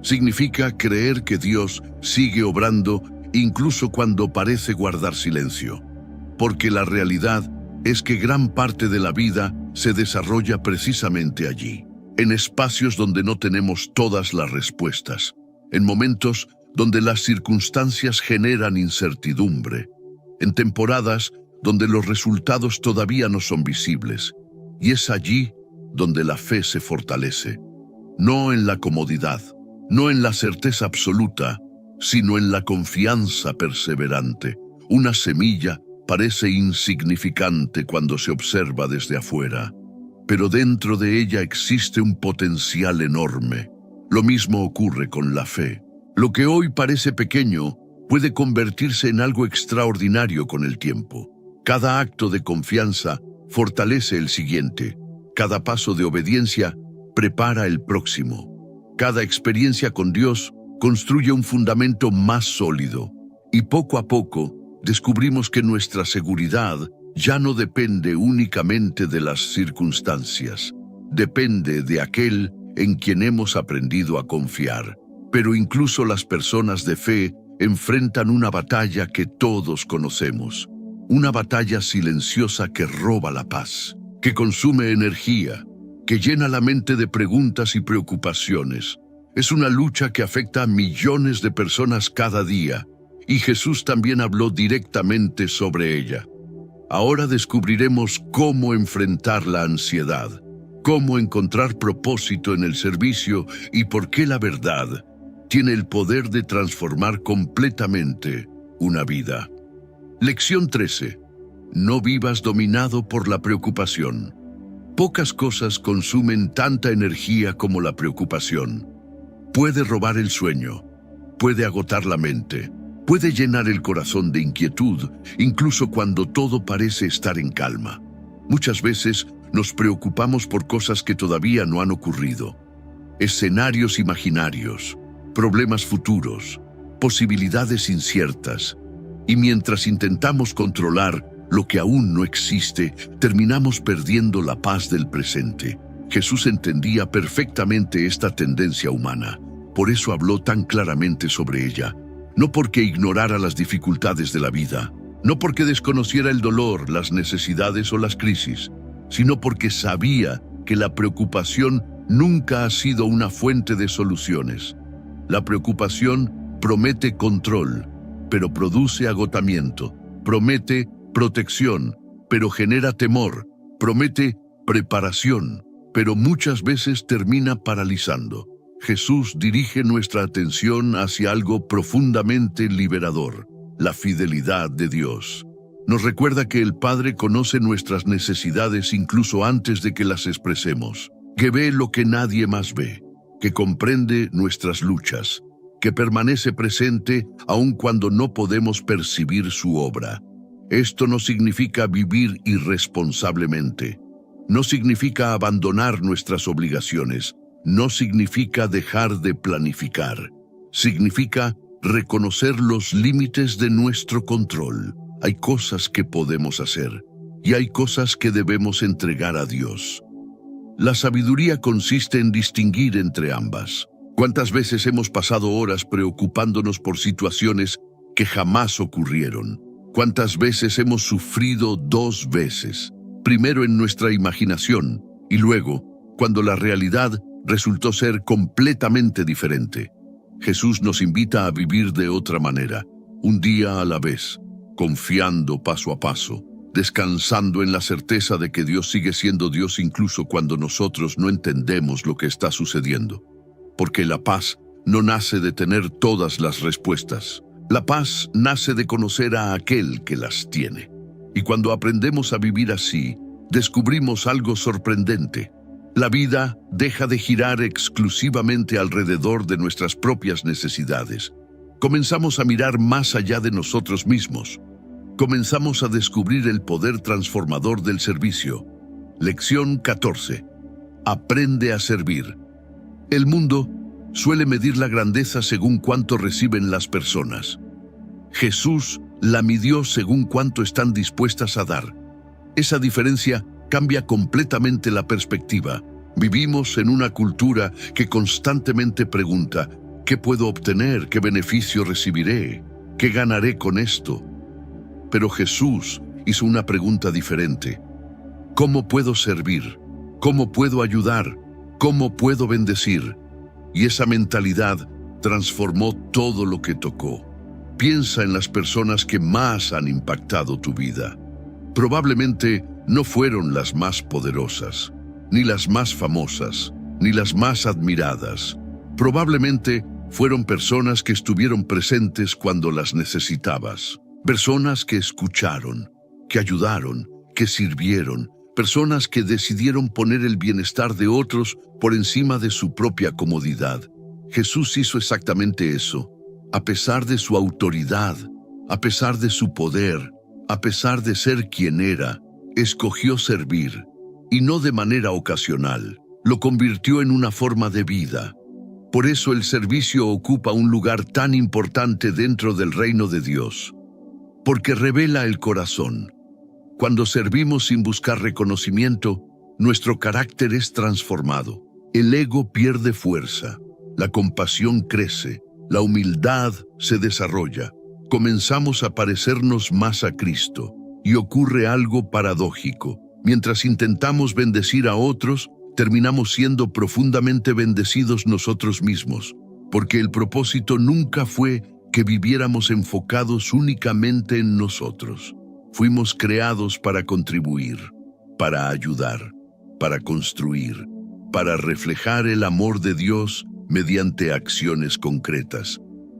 Significa creer que Dios sigue obrando incluso cuando parece guardar silencio. Porque la realidad es que gran parte de la vida se desarrolla precisamente allí, en espacios donde no tenemos todas las respuestas, en momentos donde las circunstancias generan incertidumbre, en temporadas donde los resultados todavía no son visibles. Y es allí donde la fe se fortalece, no en la comodidad, no en la certeza absoluta, sino en la confianza perseverante. Una semilla parece insignificante cuando se observa desde afuera, pero dentro de ella existe un potencial enorme. Lo mismo ocurre con la fe. Lo que hoy parece pequeño puede convertirse en algo extraordinario con el tiempo. Cada acto de confianza fortalece el siguiente. Cada paso de obediencia prepara el próximo. Cada experiencia con Dios construye un fundamento más sólido. Y poco a poco descubrimos que nuestra seguridad ya no depende únicamente de las circunstancias. Depende de aquel en quien hemos aprendido a confiar. Pero incluso las personas de fe enfrentan una batalla que todos conocemos. Una batalla silenciosa que roba la paz, que consume energía, que llena la mente de preguntas y preocupaciones. Es una lucha que afecta a millones de personas cada día, y Jesús también habló directamente sobre ella. Ahora descubriremos cómo enfrentar la ansiedad, cómo encontrar propósito en el servicio y por qué la verdad tiene el poder de transformar completamente una vida. Lección 13. No vivas dominado por la preocupación. Pocas cosas consumen tanta energía como la preocupación. Puede robar el sueño, puede agotar la mente, puede llenar el corazón de inquietud, incluso cuando todo parece estar en calma. Muchas veces nos preocupamos por cosas que todavía no han ocurrido. Escenarios imaginarios, problemas futuros, posibilidades inciertas. Y mientras intentamos controlar lo que aún no existe, terminamos perdiendo la paz del presente. Jesús entendía perfectamente esta tendencia humana. Por eso habló tan claramente sobre ella. No porque ignorara las dificultades de la vida, no porque desconociera el dolor, las necesidades o las crisis, sino porque sabía que la preocupación nunca ha sido una fuente de soluciones. La preocupación promete control, pero produce agotamiento. Promete protección, pero genera temor. Promete preparación, pero muchas veces termina paralizando. Jesús dirige nuestra atención hacia algo profundamente liberador: la fidelidad de Dios. Nos recuerda que el Padre conoce nuestras necesidades incluso antes de que las expresemos, que ve lo que nadie más ve, que comprende nuestras luchas, que permanece presente aun cuando no podemos percibir su obra. Esto no significa vivir irresponsablemente, no significa abandonar nuestras obligaciones, no significa dejar de planificar, significa reconocer los límites de nuestro control. Hay cosas que podemos hacer y hay cosas que debemos entregar a Dios. La sabiduría consiste en distinguir entre ambas. ¿Cuántas veces hemos pasado horas preocupándonos por situaciones que jamás ocurrieron? ¿Cuántas veces hemos sufrido dos veces? Primero en nuestra imaginación y luego cuando la realidad resultó ser completamente diferente. Jesús nos invita a vivir de otra manera, un día a la vez, confiando paso a paso, descansando en la certeza de que Dios sigue siendo Dios incluso cuando nosotros no entendemos lo que está sucediendo. Porque la paz no nace de tener todas las respuestas. La paz nace de conocer a aquel que las tiene. Y cuando aprendemos a vivir así, descubrimos algo sorprendente. La vida deja de girar exclusivamente alrededor de nuestras propias necesidades. Comenzamos a mirar más allá de nosotros mismos. Comenzamos a descubrir el poder transformador del servicio. Lección 14. Aprende a servir. El mundo suele medir la grandeza según cuánto reciben las personas. Jesús la midió según cuánto están dispuestas a dar. Esa diferencia cambia completamente la perspectiva. Vivimos en una cultura que constantemente pregunta: ¿qué puedo obtener? ¿Qué beneficio recibiré? ¿Qué ganaré con esto? Pero Jesús hizo una pregunta diferente. ¿Cómo puedo servir? ¿Cómo puedo ayudar? ¿Cómo puedo bendecir? Y esa mentalidad transformó todo lo que tocó. Piensa en las personas que más han impactado tu vida. Probablemente no fueron las más poderosas, ni las más famosas, ni las más admiradas. Probablemente fueron personas que estuvieron presentes cuando las necesitabas. Personas que escucharon, que ayudaron, que sirvieron. Personas que decidieron poner el bienestar de otros por encima de su propia comodidad. Jesús hizo exactamente eso. A pesar de su autoridad, a pesar de su poder, a pesar de ser quien era, escogió servir. y no de manera ocasional. Lo convirtió en una forma de vida. Por eso el servicio ocupa un lugar tan importante dentro del reino de Dios, porque revela el corazón. Cuando servimos sin buscar reconocimiento, nuestro carácter es transformado. El ego pierde fuerza, la compasión crece, la humildad se desarrolla. Comenzamos a parecernos más a Cristo, y ocurre algo paradójico. Mientras intentamos bendecir a otros, terminamos siendo profundamente bendecidos nosotros mismos, porque el propósito nunca fue que viviéramos enfocados únicamente en nosotros. Fuimos creados para contribuir, para ayudar, para construir, para reflejar el amor de Dios mediante acciones concretas.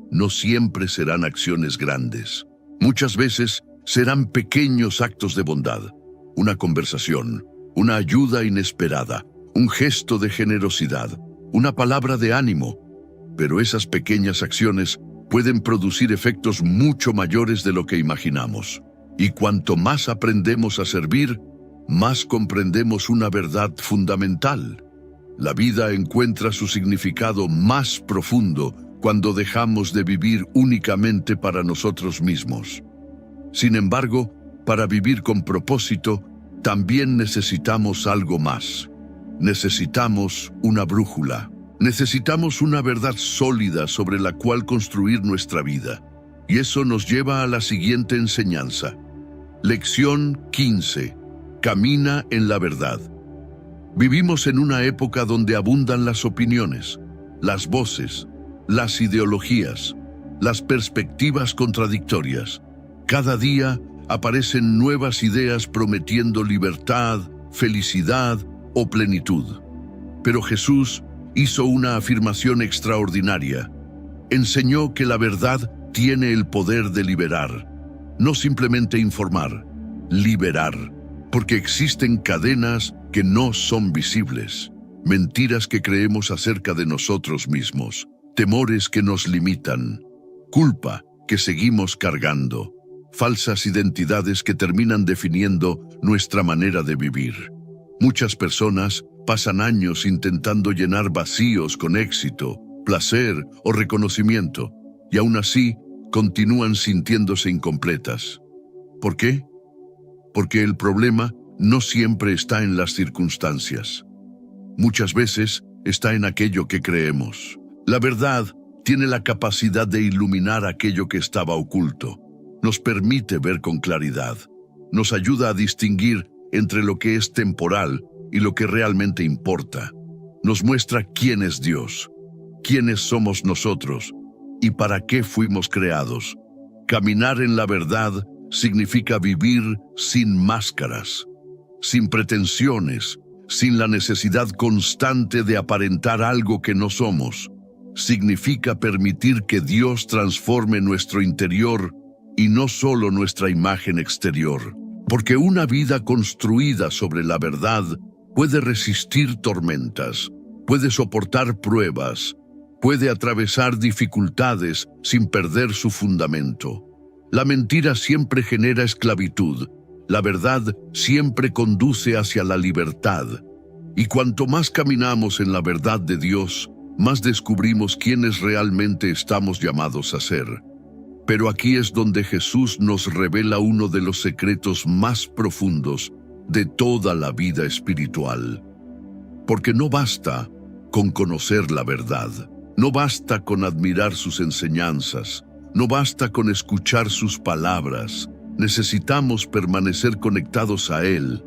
No siempre serán acciones grandes. Muchas veces serán pequeños actos de bondad, una conversación, una ayuda inesperada, un gesto de generosidad, una palabra de ánimo. Pero esas pequeñas acciones pueden producir efectos mucho mayores de lo que imaginamos. Y cuanto más aprendemos a servir, más comprendemos una verdad fundamental. La vida encuentra su significado más profundo cuando dejamos de vivir únicamente para nosotros mismos. Sin embargo, para vivir con propósito, también necesitamos algo más. Necesitamos una brújula. Necesitamos una verdad sólida sobre la cual construir nuestra vida. Y eso nos lleva a la siguiente enseñanza. Lección 15. Camina en la verdad. Vivimos en una época donde abundan las opiniones, las voces, las ideologías, las perspectivas contradictorias. Cada día aparecen nuevas ideas prometiendo libertad, felicidad o plenitud. Pero Jesús hizo una afirmación extraordinaria. Enseñó que la verdad tiene el poder de liberar, no simplemente informar, liberar, porque existen cadenas que no son visibles, mentiras que creemos acerca de nosotros mismos, temores que nos limitan, culpa que seguimos cargando, falsas identidades que terminan definiendo nuestra manera de vivir. Muchas personas pasan años intentando llenar vacíos con éxito, placer o reconocimiento, y aún así continúan sintiéndose incompletas. ¿Por qué? Porque el problema no siempre está en las circunstancias. Muchas veces está en aquello que creemos. La verdad tiene la capacidad de iluminar aquello que estaba oculto. Nos permite ver con claridad. Nos ayuda a distinguir entre lo que es temporal y lo que realmente importa. Nos muestra quién es Dios, quiénes somos nosotros y para qué fuimos creados. Caminar en la verdad significa vivir sin máscaras, sin pretensiones, sin la necesidad constante de aparentar algo que no somos. Significa permitir que Dios transforme nuestro interior y no solo nuestra imagen exterior. Porque una vida construida sobre la verdad puede resistir tormentas, puede soportar pruebas, puede atravesar dificultades sin perder su fundamento. La mentira siempre genera esclavitud, la verdad siempre conduce hacia la libertad. Y cuanto más caminamos en la verdad de Dios, más descubrimos quiénes realmente estamos llamados a ser. Pero aquí es donde Jesús nos revela uno de los secretos más profundos de toda la vida espiritual. Porque no basta con conocer la verdad, no basta con admirar sus enseñanzas, no basta con escuchar sus palabras. Necesitamos permanecer conectados a Él.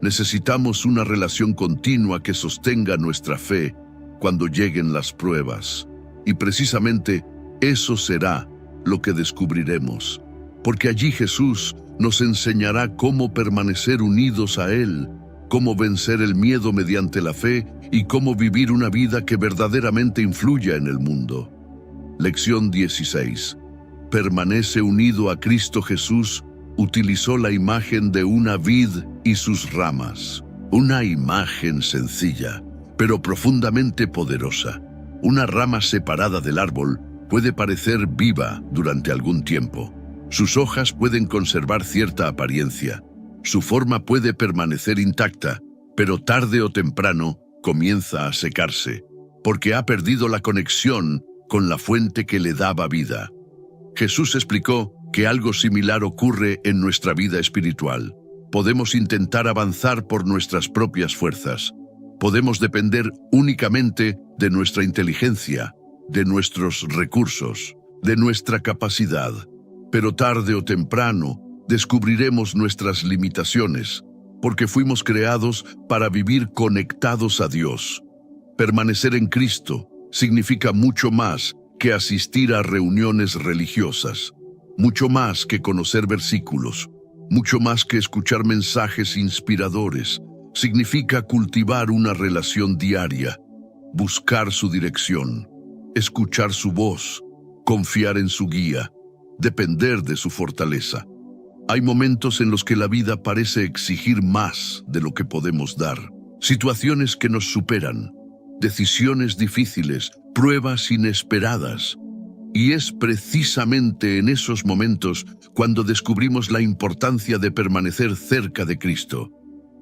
Necesitamos una relación continua que sostenga nuestra fe cuando lleguen las pruebas. Y precisamente eso será lo que descubriremos, porque allí Jesús nos enseñará cómo permanecer unidos a Él, cómo vencer el miedo mediante la fe y cómo vivir una vida que verdaderamente influya en el mundo. Lección 16. Permanece unido a Cristo Jesús. Utilizó la imagen de una vid y sus ramas. Una imagen sencilla, pero profundamente poderosa. Una rama separada del árbol puede parecer viva durante algún tiempo. Sus hojas pueden conservar cierta apariencia. Su forma puede permanecer intacta, pero tarde o temprano comienza a secarse, porque ha perdido la conexión con la fuente que le daba vida. Jesús explicó que algo similar ocurre en nuestra vida espiritual. Podemos intentar avanzar por nuestras propias fuerzas. Podemos depender únicamente de nuestra inteligencia, de nuestros recursos, de nuestra capacidad. Pero tarde o temprano descubriremos nuestras limitaciones, porque fuimos creados para vivir conectados a Dios. Permanecer en Cristo significa mucho más que asistir a reuniones religiosas, mucho más que conocer versículos, mucho más que escuchar mensajes inspiradores. Significa cultivar una relación diaria, buscar su dirección, escuchar su voz, confiar en su guía, depender de su fortaleza. Hay momentos en los que la vida parece exigir más de lo que podemos dar, situaciones que nos superan, decisiones difíciles, pruebas inesperadas. Y es precisamente en esos momentos cuando descubrimos la importancia de permanecer cerca de Cristo,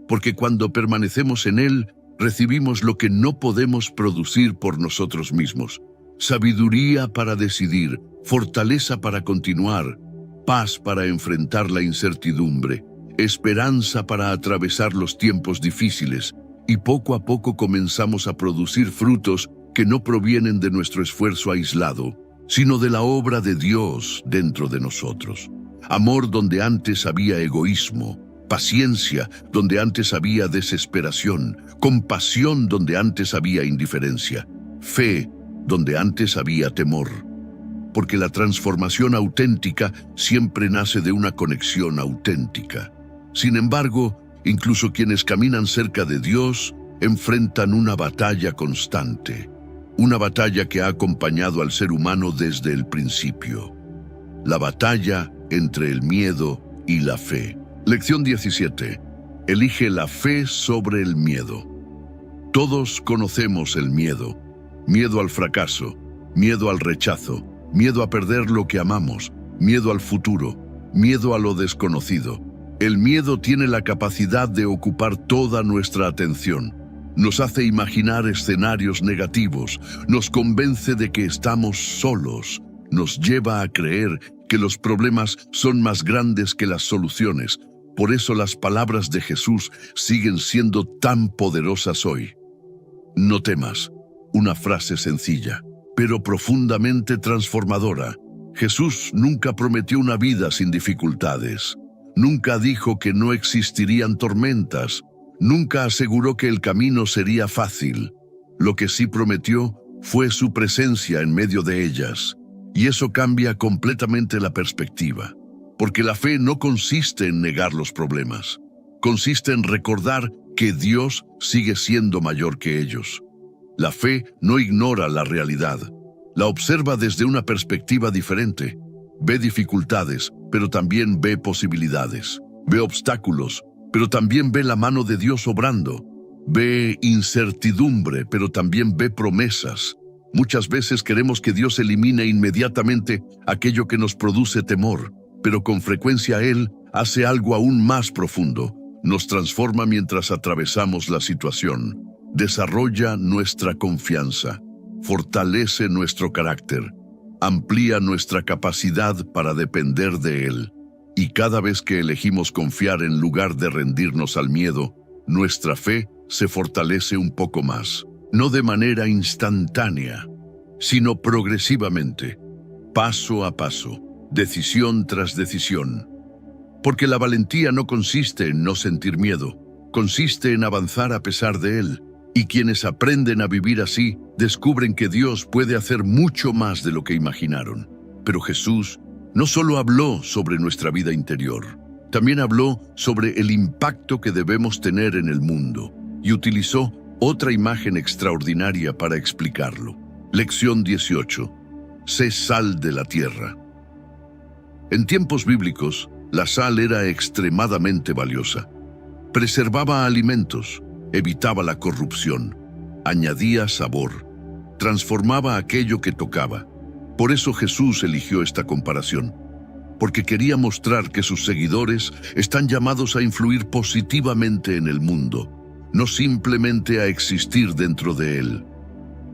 porque cuando permanecemos en Él, recibimos lo que no podemos producir por nosotros mismos: sabiduría para decidir, fortaleza para continuar, paz para enfrentar la incertidumbre, esperanza para atravesar los tiempos difíciles, y poco a poco comenzamos a producir frutos que no provienen de nuestro esfuerzo aislado, sino de la obra de Dios dentro de nosotros. Amor donde antes había egoísmo, paciencia donde antes había desesperación, compasión donde antes había indiferencia, fe donde antes había temor. Porque la transformación auténtica siempre nace de una conexión auténtica. Sin embargo, incluso quienes caminan cerca de Dios enfrentan una batalla constante, una batalla que ha acompañado al ser humano desde el principio. La batalla entre el miedo y la fe. Lección 17. Elige la fe sobre el miedo. Todos conocemos el miedo. Miedo al fracaso, miedo al rechazo, miedo a perder lo que amamos, miedo al futuro, miedo a lo desconocido. El miedo tiene la capacidad de ocupar toda nuestra atención. Nos hace imaginar escenarios negativos, nos convence de que estamos solos, nos lleva a creer que los problemas son más grandes que las soluciones. Por eso las palabras de Jesús siguen siendo tan poderosas hoy. No temas, una frase sencilla, pero profundamente transformadora. Jesús nunca prometió una vida sin dificultades. Nunca dijo que no existirían tormentas. Nunca aseguró que el camino sería fácil. Lo que sí prometió fue su presencia en medio de ellas. Y eso cambia completamente la perspectiva. Porque la fe no consiste en negar los problemas. Consiste en recordar que Dios sigue siendo mayor que ellos. La fe no ignora la realidad. La observa desde una perspectiva diferente. Ve dificultades, pero también ve posibilidades. Ve obstáculos, pero también ve la mano de Dios obrando. Ve incertidumbre, pero también ve promesas. Muchas veces queremos que Dios elimine inmediatamente aquello que nos produce temor, pero con frecuencia Él hace algo aún más profundo. Nos transforma mientras atravesamos la situación. Desarrolla nuestra confianza, fortalece nuestro carácter, amplía nuestra capacidad para depender de Él. Y cada vez que elegimos confiar en lugar de rendirnos al miedo, nuestra fe se fortalece un poco más. No de manera instantánea, sino progresivamente, paso a paso, decisión tras decisión. Porque la valentía no consiste en no sentir miedo, consiste en avanzar a pesar de él. Y quienes aprenden a vivir así, descubren que Dios puede hacer mucho más de lo que imaginaron. Pero Jesús no solo habló sobre nuestra vida interior, también habló sobre el impacto que debemos tener en el mundo, y utilizó otra imagen extraordinaria para explicarlo. Lección 18. Sé sal de la tierra. En tiempos bíblicos, la sal era extremadamente valiosa. Preservaba alimentos, evitaba la corrupción, añadía sabor, transformaba aquello que tocaba. Por eso Jesús eligió esta comparación, porque quería mostrar que sus seguidores están llamados a influir positivamente en el mundo, no simplemente a existir dentro de él.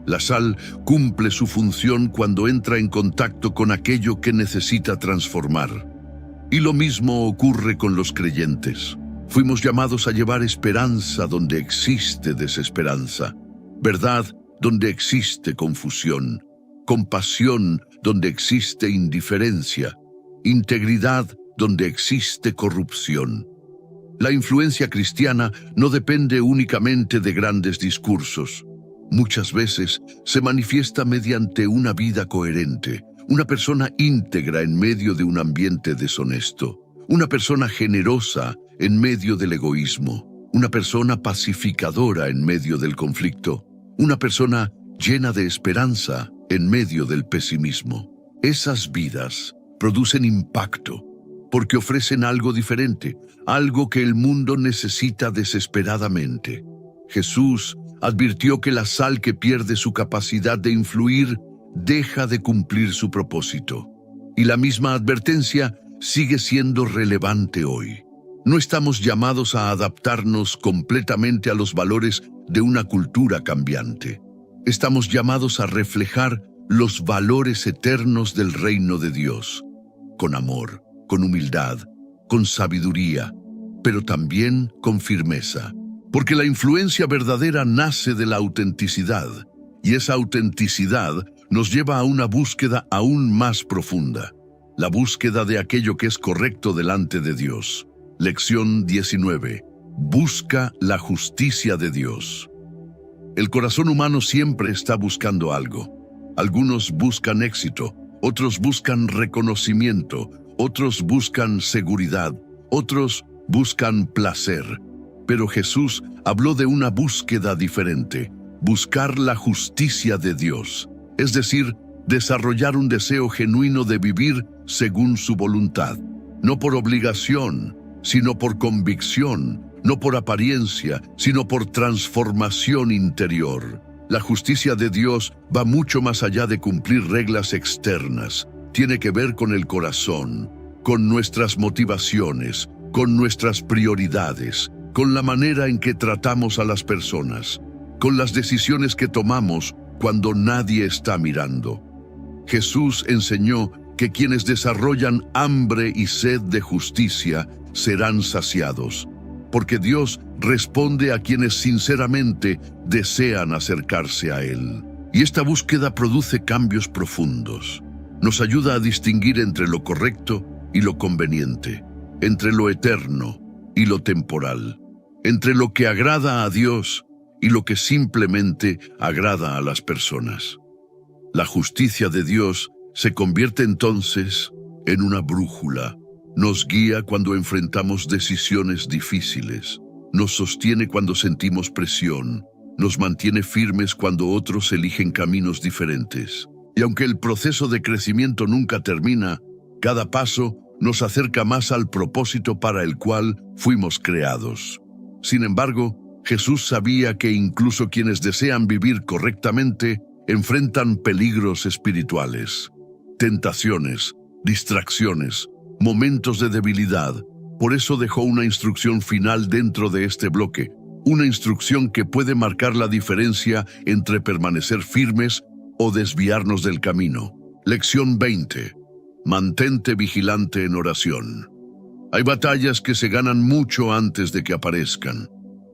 La sal cumple su función cuando entra en contacto con aquello que necesita transformar. Y lo mismo ocurre con los creyentes. Fuimos llamados a llevar esperanza donde existe desesperanza, verdad donde existe confusión, compasión donde existe indiferencia, integridad donde existe corrupción. La influencia cristiana no depende únicamente de grandes discursos. Muchas veces se manifiesta mediante una vida coherente, una persona íntegra en medio de un ambiente deshonesto, una persona generosa en medio del egoísmo, una persona pacificadora en medio del conflicto, una persona llena de esperanza en medio del pesimismo. Esas vidas producen impacto porque ofrecen algo diferente, algo que el mundo necesita desesperadamente. Jesús advirtió que la sal que pierde su capacidad de influir deja de cumplir su propósito. Y la misma advertencia sigue siendo relevante hoy. No estamos llamados a adaptarnos completamente a los valores de una cultura cambiante. Estamos llamados a reflejar los valores eternos del reino de Dios, con amor, con humildad, con sabiduría, pero también con firmeza. Porque la influencia verdadera nace de la autenticidad, y esa autenticidad nos lleva a una búsqueda aún más profunda, la búsqueda de aquello que es correcto delante de Dios. Lección 19. Busca la justicia de Dios. El corazón humano siempre está buscando algo. Algunos buscan éxito, otros buscan reconocimiento, otros buscan seguridad, otros buscan placer. Pero Jesús habló de una búsqueda diferente, buscar la justicia de Dios, es decir, desarrollar un deseo genuino de vivir según su voluntad, no por obligación, sino por convicción, no por apariencia, sino por transformación interior. La justicia de Dios va mucho más allá de cumplir reglas externas. Tiene que ver con el corazón, con nuestras motivaciones, con nuestras prioridades, con la manera en que tratamos a las personas, con las decisiones que tomamos cuando nadie está mirando. Jesús enseñó que quienes desarrollan hambre y sed de justicia serán saciados, porque Dios responde a quienes sinceramente desean acercarse a Él. Y esta búsqueda produce cambios profundos. Nos ayuda a distinguir entre lo correcto y lo conveniente, entre lo eterno y lo temporal, entre lo que agrada a Dios y lo que simplemente agrada a las personas. La justicia de Dios se convierte entonces en una brújula. Nos guía cuando enfrentamos decisiones difíciles, nos sostiene cuando sentimos presión, nos mantiene firmes cuando otros eligen caminos diferentes. Y aunque el proceso de crecimiento nunca termina, cada paso nos acerca más al propósito para el cual fuimos creados. Sin embargo, Jesús sabía que incluso quienes desean vivir correctamente enfrentan peligros espirituales, tentaciones, distracciones, momentos de debilidad. Por eso dejó una instrucción final dentro de este bloque, una instrucción que puede marcar la diferencia entre permanecer firmes o desviarnos del camino. Lección 20. Mantente vigilante en oración. Hay batallas que se ganan mucho antes de que aparezcan,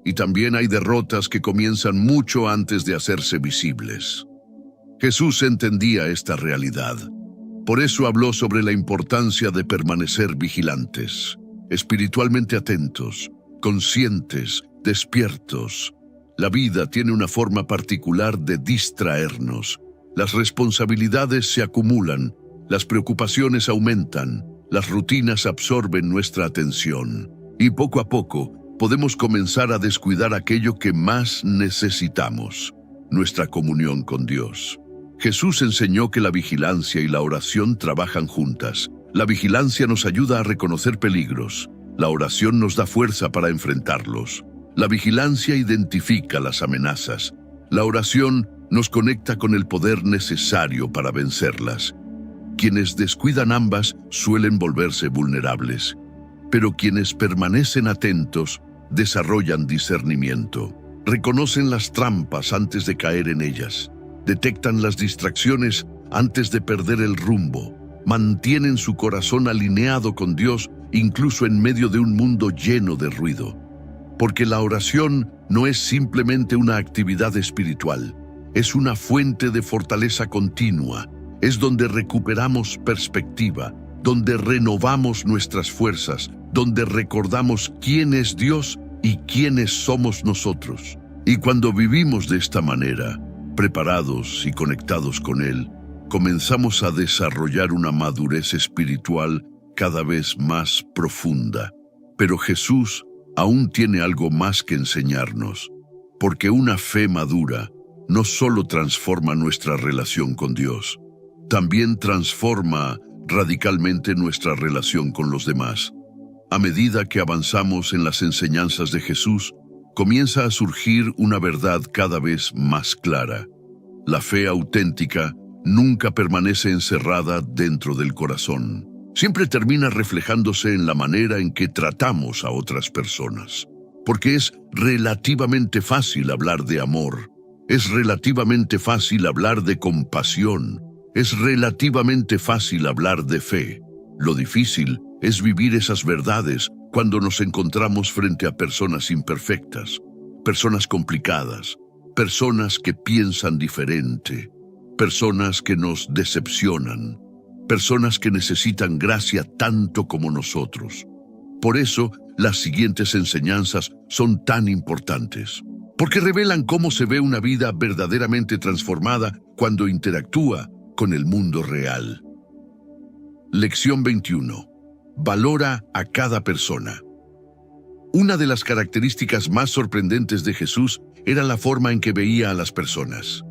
y también hay derrotas que comienzan mucho antes de hacerse visibles. Jesús entendía esta realidad. Por eso habló sobre la importancia de permanecer vigilantes, espiritualmente atentos, conscientes, despiertos. La vida tiene una forma particular de distraernos. Las responsabilidades se acumulan, las preocupaciones aumentan, las rutinas absorben nuestra atención. Y poco a poco podemos comenzar a descuidar aquello que más necesitamos, nuestra comunión con Dios. Jesús enseñó que la vigilancia y la oración trabajan juntas. La vigilancia nos ayuda a reconocer peligros. La oración nos da fuerza para enfrentarlos. La vigilancia identifica las amenazas. La oración nos conecta con el poder necesario para vencerlas. Quienes descuidan ambas suelen volverse vulnerables, pero quienes permanecen atentos desarrollan discernimiento. Reconocen las trampas antes de caer en ellas. Detectan las distracciones antes de perder el rumbo. Mantienen su corazón alineado con Dios, incluso en medio de un mundo lleno de ruido. Porque la oración no es simplemente una actividad espiritual, es una fuente de fortaleza continua. Es donde recuperamos perspectiva, donde renovamos nuestras fuerzas, donde recordamos quién es Dios y quiénes somos nosotros. Y cuando vivimos de esta manera, preparados y conectados con Él, comenzamos a desarrollar una madurez espiritual cada vez más profunda. Pero Jesús aún tiene algo más que enseñarnos, porque una fe madura no solo transforma nuestra relación con Dios, también transforma radicalmente nuestra relación con los demás. A medida que avanzamos en las enseñanzas de Jesús, comienza a surgir una verdad cada vez más clara. La fe auténtica nunca permanece encerrada dentro del corazón. Siempre termina reflejándose en la manera en que tratamos a otras personas. Porque es relativamente fácil hablar de amor, es relativamente fácil hablar de compasión, es relativamente fácil hablar de fe. Lo difícil es vivir esas verdades cuando nos encontramos frente a personas imperfectas, personas complicadas, personas que piensan diferente, personas que nos decepcionan, personas que necesitan gracia tanto como nosotros. Por eso, las siguientes enseñanzas son tan importantes, porque revelan cómo se ve una vida verdaderamente transformada cuando interactúa con el mundo real. Lección 21. Valora a cada persona. Una de las características más sorprendentes de Jesús era la forma en que veía a las personas.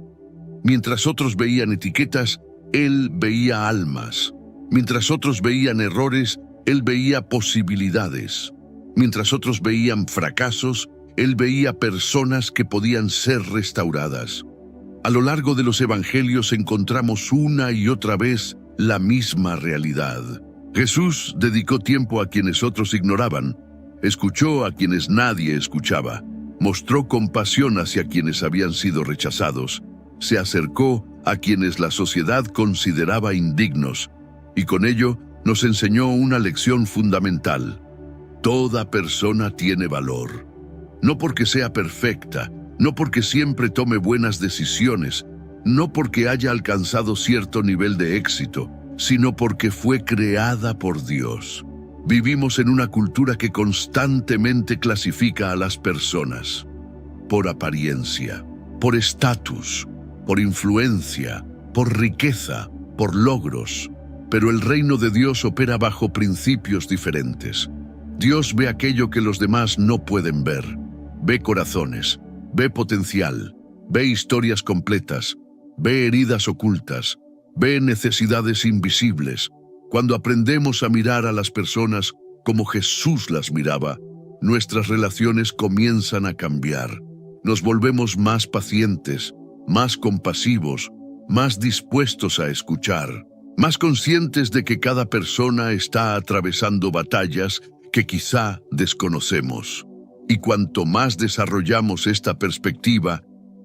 Mientras otros veían etiquetas, Él veía almas. Mientras otros veían errores, Él veía posibilidades. Mientras otros veían fracasos, Él veía personas que podían ser restauradas. A lo largo de los evangelios encontramos una y otra vez la misma realidad. Jesús dedicó tiempo a quienes otros ignoraban, escuchó a quienes nadie escuchaba, mostró compasión hacia quienes habían sido rechazados, se acercó a quienes la sociedad consideraba indignos, y con ello nos enseñó una lección fundamental. Toda persona tiene valor. No porque sea perfecta, no porque siempre tome buenas decisiones, no porque haya alcanzado cierto nivel de éxito, sino porque fue creada por Dios. Vivimos en una cultura que constantemente clasifica a las personas por apariencia, por estatus, por influencia, por riqueza, por logros. Pero el reino de Dios opera bajo principios diferentes. Dios ve aquello que los demás no pueden ver. Ve corazones, ve potencial, ve historias completas, ve heridas ocultas, ve necesidades invisibles. Cuando aprendemos a mirar a las personas como Jesús las miraba, nuestras relaciones comienzan a cambiar. Nos volvemos más pacientes, más compasivos, más dispuestos a escuchar, más conscientes de que cada persona está atravesando batallas que quizá desconocemos. Y cuanto más desarrollamos esta perspectiva,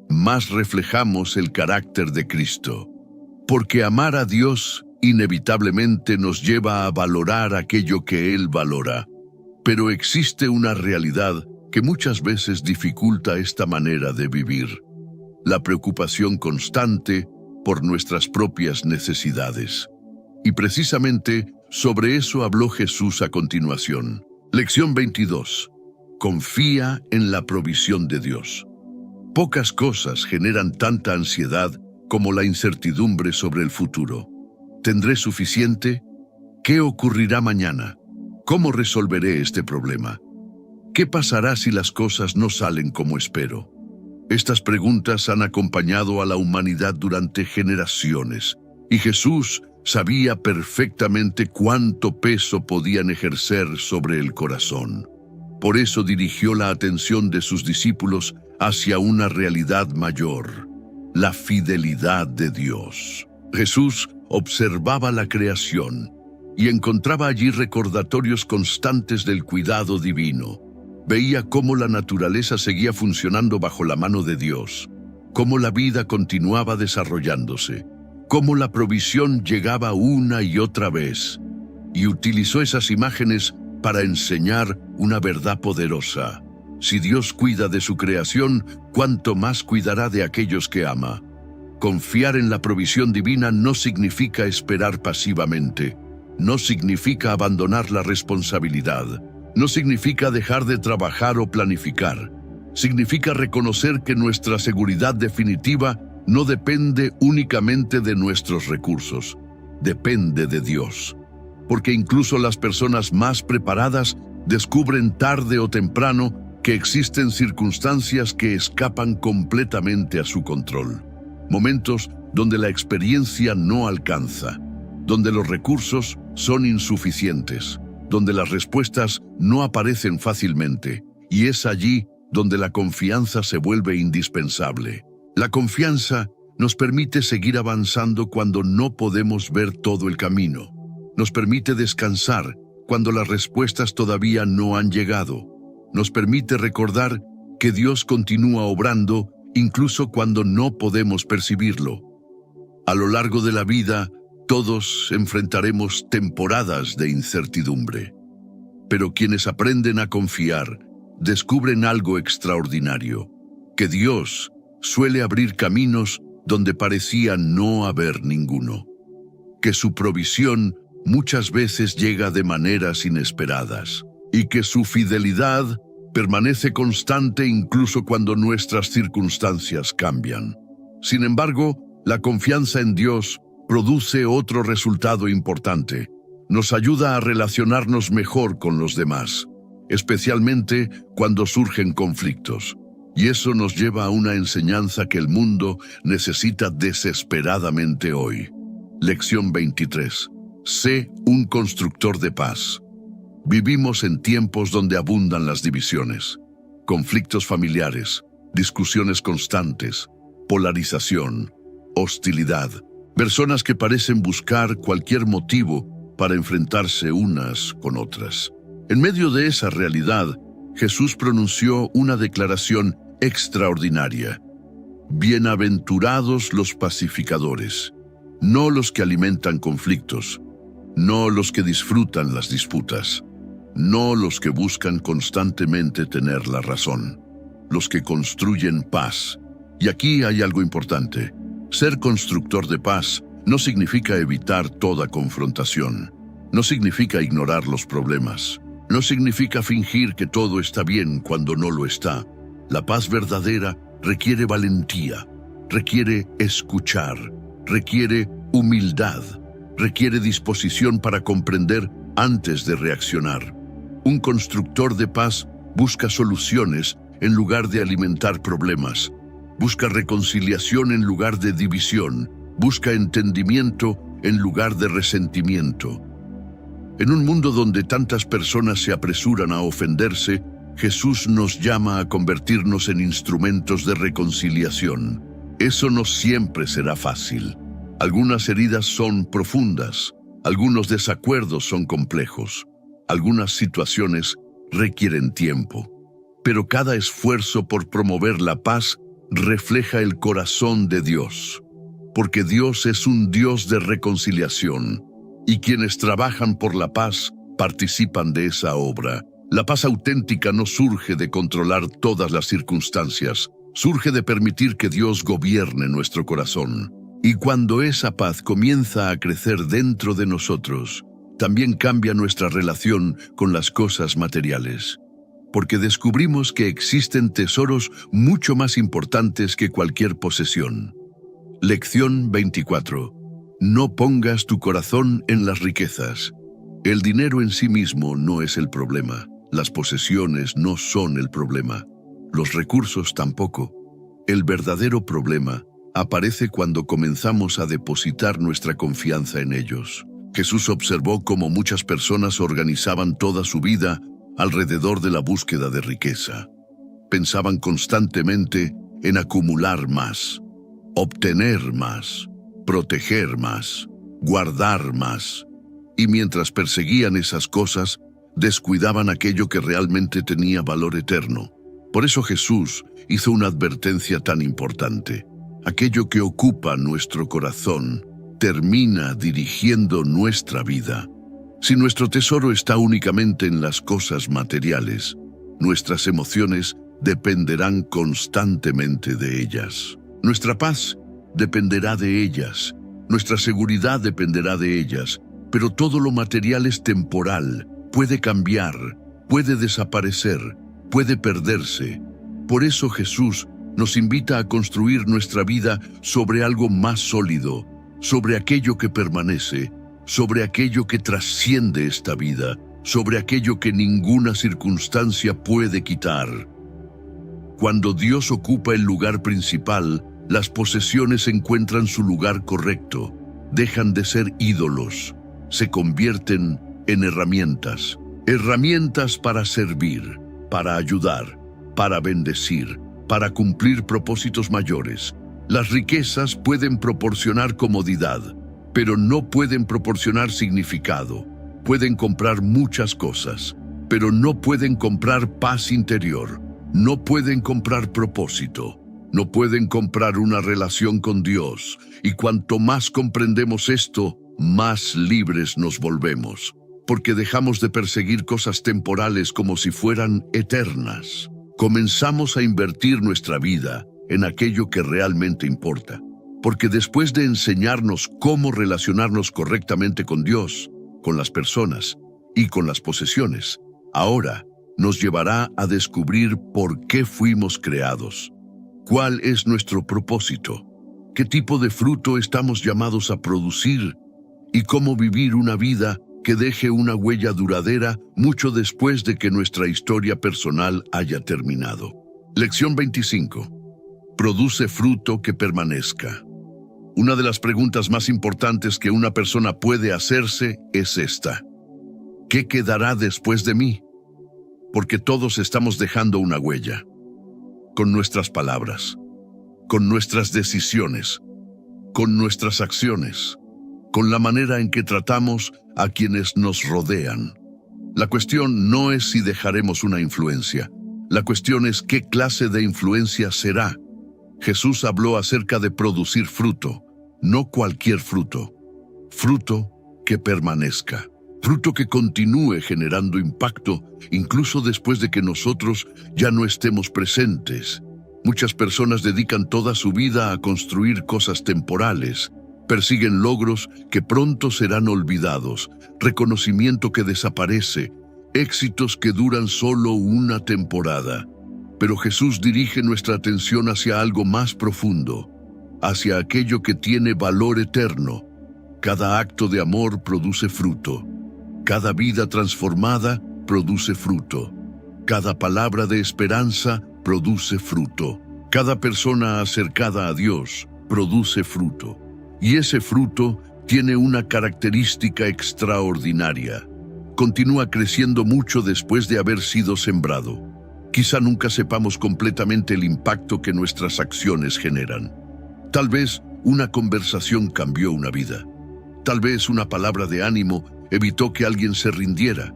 más reflejamos el carácter de Cristo. Porque amar a Dios inevitablemente nos lleva a valorar aquello que Él valora. Pero existe una realidad que muchas veces dificulta esta manera de vivir: la preocupación constante por nuestras propias necesidades. Y precisamente sobre eso habló Jesús a continuación. Lección 22. Confía en la provisión de Dios. Pocas cosas generan tanta ansiedad como la incertidumbre sobre el futuro. ¿Tendré suficiente? ¿Qué ocurrirá mañana? ¿Cómo resolveré este problema? ¿Qué pasará si las cosas no salen como espero? Estas preguntas han acompañado a la humanidad durante generaciones, y Jesús sabía perfectamente cuánto peso podían ejercer sobre el corazón. Por eso dirigió la atención de sus discípulos hacia una realidad mayor: la fidelidad de Dios. Jesús observaba la creación y encontraba allí recordatorios constantes del cuidado divino. Veía cómo la naturaleza seguía funcionando bajo la mano de Dios, cómo la vida continuaba desarrollándose, cómo la provisión llegaba una y otra vez, y utilizó esas imágenes para enseñar una verdad poderosa. Si Dios cuida de su creación, ¿cuánto más cuidará de aquellos que ama? Confiar en la provisión divina no significa esperar pasivamente, no significa abandonar la responsabilidad, no significa dejar de trabajar o planificar. Significa reconocer que nuestra seguridad definitiva no depende únicamente de nuestros recursos, depende de Dios. Porque incluso las personas más preparadas descubren tarde o temprano que existen circunstancias que escapan completamente a su control. Momentos donde la experiencia no alcanza, donde los recursos son insuficientes, donde las respuestas no aparecen fácilmente, y es allí donde la confianza se vuelve indispensable. La confianza nos permite seguir avanzando cuando no podemos ver todo el camino. Nos permite descansar cuando las respuestas todavía no han llegado. Nos permite recordar que Dios continúa obrando incluso cuando no podemos percibirlo. A lo largo de la vida, todos enfrentaremos temporadas de incertidumbre. Pero quienes aprenden a confiar, descubren algo extraordinario, que Dios suele abrir caminos donde parecía no haber ninguno, que su provisión muchas veces llega de maneras inesperadas, y que su fidelidad permanece constante incluso cuando nuestras circunstancias cambian. Sin embargo, la confianza en Dios produce otro resultado importante. Nos ayuda a relacionarnos mejor con los demás, especialmente cuando surgen conflictos. Y eso nos lleva a una enseñanza que el mundo necesita desesperadamente hoy. Lección 23. Sé un constructor de paz. Vivimos en tiempos donde abundan las divisiones, conflictos familiares, discusiones constantes, polarización, hostilidad. Personas que parecen buscar cualquier motivo para enfrentarse unas con otras. En medio de esa realidad, Jesús pronunció una declaración extraordinaria. Bienaventurados los pacificadores, no los que alimentan conflictos, no los que disfrutan las disputas, no los que buscan constantemente tener la razón, los que construyen paz. Y aquí hay algo importante. Ser constructor de paz no significa evitar toda confrontación, no significa ignorar los problemas, no significa fingir que todo está bien cuando no lo está. La paz verdadera requiere valentía, requiere escuchar, requiere humildad, requiere disposición para comprender antes de reaccionar. Un constructor de paz busca soluciones en lugar de alimentar problemas, busca reconciliación en lugar de división, busca entendimiento en lugar de resentimiento. En un mundo donde tantas personas se apresuran a ofenderse, Jesús nos llama a convertirnos en instrumentos de reconciliación. Eso no siempre será fácil. Algunas heridas son profundas, algunos desacuerdos son complejos, algunas situaciones requieren tiempo. Pero cada esfuerzo por promover la paz refleja el corazón de Dios, porque Dios es un Dios de reconciliación, y quienes trabajan por la paz participan de esa obra. La paz auténtica no surge de controlar todas las circunstancias, surge de permitir que Dios gobierne nuestro corazón. Y cuando esa paz comienza a crecer dentro de nosotros, también cambia nuestra relación con las cosas materiales, porque descubrimos que existen tesoros mucho más importantes que cualquier posesión. Lección 24. No pongas tu corazón en las riquezas. El dinero en sí mismo no es el problema. Las posesiones no son el problema. Los recursos tampoco. El verdadero problema aparece cuando comenzamos a depositar nuestra confianza en ellos. Jesús observó cómo muchas personas organizaban toda su vida alrededor de la búsqueda de riqueza. Pensaban constantemente en acumular más, obtener más, proteger más, guardar más. Y mientras perseguían esas cosas, descuidaban aquello que realmente tenía valor eterno. Por eso Jesús hizo una advertencia tan importante. Aquello que ocupa nuestro corazón termina dirigiendo nuestra vida. Si nuestro tesoro está únicamente en las cosas materiales, nuestras emociones dependerán constantemente de ellas. Nuestra paz dependerá de ellas, nuestra seguridad dependerá de ellas, pero todo lo material es temporal, puede cambiar, puede desaparecer, puede perderse. Por eso Jesús nos invita a construir nuestra vida sobre algo más sólido, sobre aquello que permanece, sobre aquello que trasciende esta vida, sobre aquello que ninguna circunstancia puede quitar. Cuando Dios ocupa el lugar principal, las posesiones encuentran su lugar correcto, dejan de ser ídolos, se convierten en herramientas. Herramientas para servir, para ayudar, para bendecir, para cumplir propósitos mayores. Las riquezas pueden proporcionar comodidad, pero no pueden proporcionar significado. Pueden comprar muchas cosas, pero no pueden comprar paz interior. No pueden comprar propósito. No pueden comprar una relación con Dios. Y cuanto más comprendemos esto, más libres nos volvemos. Porque dejamos de perseguir cosas temporales como si fueran eternas. Comenzamos a invertir nuestra vida en aquello que realmente importa. Porque después de enseñarnos cómo relacionarnos correctamente con Dios, con las personas y con las posesiones, ahora nos llevará a descubrir por qué fuimos creados. ¿Cuál es nuestro propósito? ¿Qué tipo de fruto estamos llamados a producir? ¿Y cómo vivir una vida que deje una huella duradera mucho después de que nuestra historia personal haya terminado? Lección 25. Produce fruto que permanezca. Una de las preguntas más importantes que una persona puede hacerse es esta: ¿qué quedará después de mí? Porque todos estamos dejando una huella. Con nuestras palabras, con nuestras decisiones, con nuestras acciones, con la manera en que tratamos a quienes nos rodean. La cuestión no es si dejaremos una influencia. La cuestión es qué clase de influencia será. Jesús habló acerca de producir fruto, no cualquier fruto. Fruto que permanezca. Fruto que continúe generando impacto incluso después de que nosotros ya no estemos presentes. Muchas personas dedican toda su vida a construir cosas temporales. Persiguen logros que pronto serán olvidados, reconocimiento que desaparece, éxitos que duran solo una temporada. Pero Jesús dirige nuestra atención hacia algo más profundo, hacia aquello que tiene valor eterno. Cada acto de amor produce fruto. Cada vida transformada produce fruto. Cada palabra de esperanza produce fruto. Cada persona acercada a Dios produce fruto. Y ese fruto tiene una característica extraordinaria. Continúa creciendo mucho después de haber sido sembrado. Quizá nunca sepamos completamente el impacto que nuestras acciones generan. Tal vez una conversación cambió una vida. Tal vez una palabra de ánimo evitó que alguien se rindiera.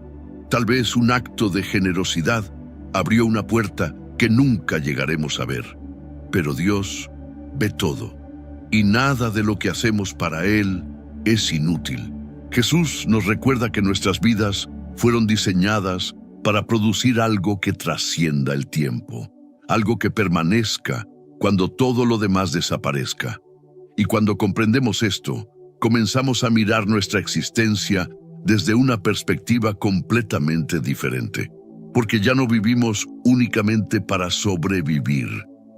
Tal vez un acto de generosidad abrió una puerta que nunca llegaremos a ver. Pero Dios ve todo, y nada de lo que hacemos para Él es inútil. Jesús nos recuerda que nuestras vidas fueron diseñadas para producir algo que trascienda el tiempo, algo que permanezca cuando todo lo demás desaparezca. Y cuando comprendemos esto, comenzamos a mirar nuestra existencia desde una perspectiva completamente diferente. Porque ya no vivimos únicamente para sobrevivir,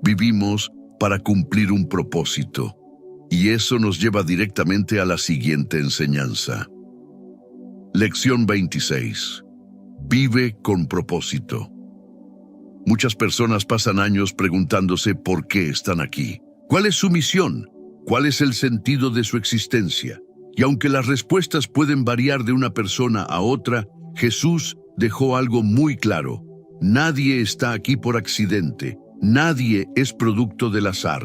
vivimos para cumplir un propósito. Y eso nos lleva directamente a la siguiente enseñanza. Lección 26. Vive con propósito. Muchas personas pasan años preguntándose por qué están aquí. ¿Cuál es su misión? ¿Cuál es el sentido de su existencia? Y aunque las respuestas pueden variar de una persona a otra, Jesús dejó algo muy claro. Nadie está aquí por accidente. Nadie es producto del azar.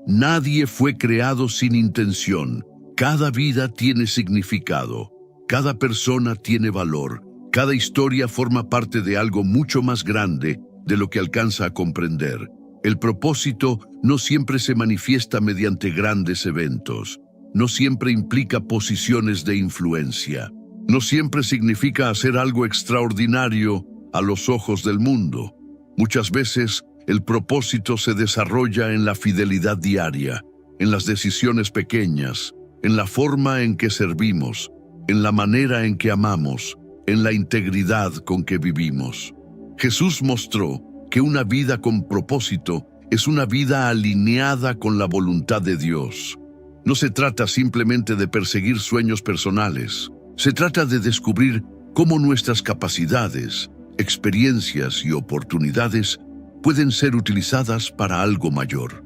Nadie fue creado sin intención. Cada vida tiene significado. Cada persona tiene valor. Cada historia forma parte de algo mucho más grande de lo que alcanza a comprender. El propósito no siempre se manifiesta mediante grandes eventos, no siempre implica posiciones de influencia, no siempre significa hacer algo extraordinario a los ojos del mundo. Muchas veces el propósito se desarrolla en la fidelidad diaria, en las decisiones pequeñas, en la forma en que servimos, en la manera en que amamos, en la integridad con que vivimos. Jesús mostró que una vida con propósito es una vida alineada con la voluntad de Dios. No se trata simplemente de perseguir sueños personales. Se trata de descubrir cómo nuestras capacidades, experiencias y oportunidades pueden ser utilizadas para algo mayor.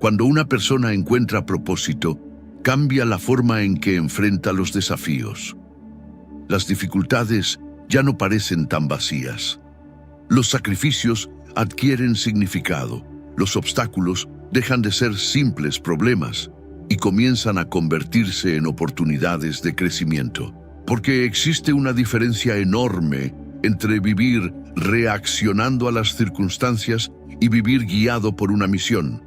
Cuando una persona encuentra propósito, cambia la forma en que enfrenta los desafíos. Las dificultades ya no parecen tan vacías. Los sacrificios adquieren significado. Los obstáculos dejan de ser simples problemas y comienzan a convertirse en oportunidades de crecimiento. Porque existe una diferencia enorme entre vivir reaccionando a las circunstancias y vivir guiado por una misión.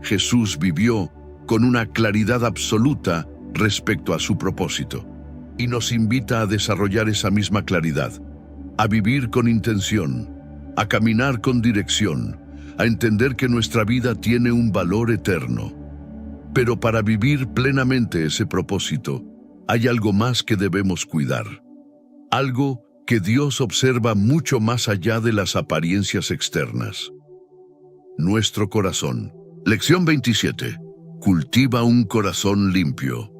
Jesús vivió con una claridad absoluta respecto a su propósito y nos invita a desarrollar esa misma claridad, a vivir con intención, a caminar con dirección, a entender que nuestra vida tiene un valor eterno. Pero para vivir plenamente ese propósito, hay algo más que debemos cuidar. Algo que Dios observa mucho más allá de las apariencias externas. Nuestro corazón. Lección 27. Cultiva un corazón limpio.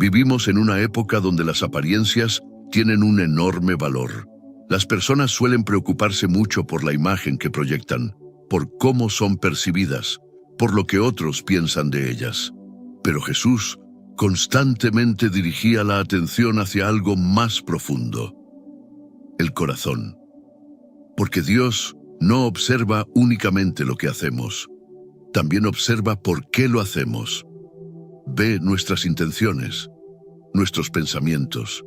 Vivimos en una época donde las apariencias tienen un enorme valor. Las personas suelen preocuparse mucho por la imagen que proyectan, por cómo son percibidas, por lo que otros piensan de ellas. Pero Jesús constantemente dirigía la atención hacia algo más profundo: el corazón. Porque Dios no observa únicamente lo que hacemos, también observa por qué lo hacemos. Ve nuestras intenciones, nuestros pensamientos,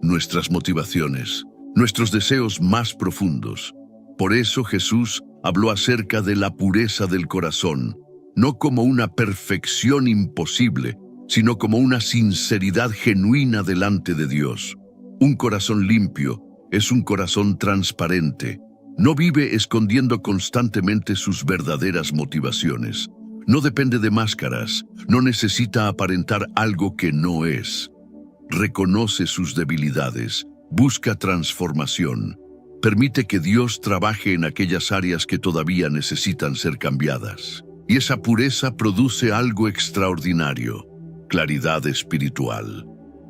nuestras motivaciones, nuestros deseos más profundos. Por eso Jesús habló acerca de la pureza del corazón, no como una perfección imposible, sino como una sinceridad genuina delante de Dios. Un corazón limpio es un corazón transparente. No vive escondiendo constantemente sus verdaderas motivaciones. No depende de máscaras, no necesita aparentar algo que no es. Reconoce sus debilidades, busca transformación. Permite que Dios trabaje en aquellas áreas que todavía necesitan ser cambiadas. Y esa pureza produce algo extraordinario: claridad espiritual.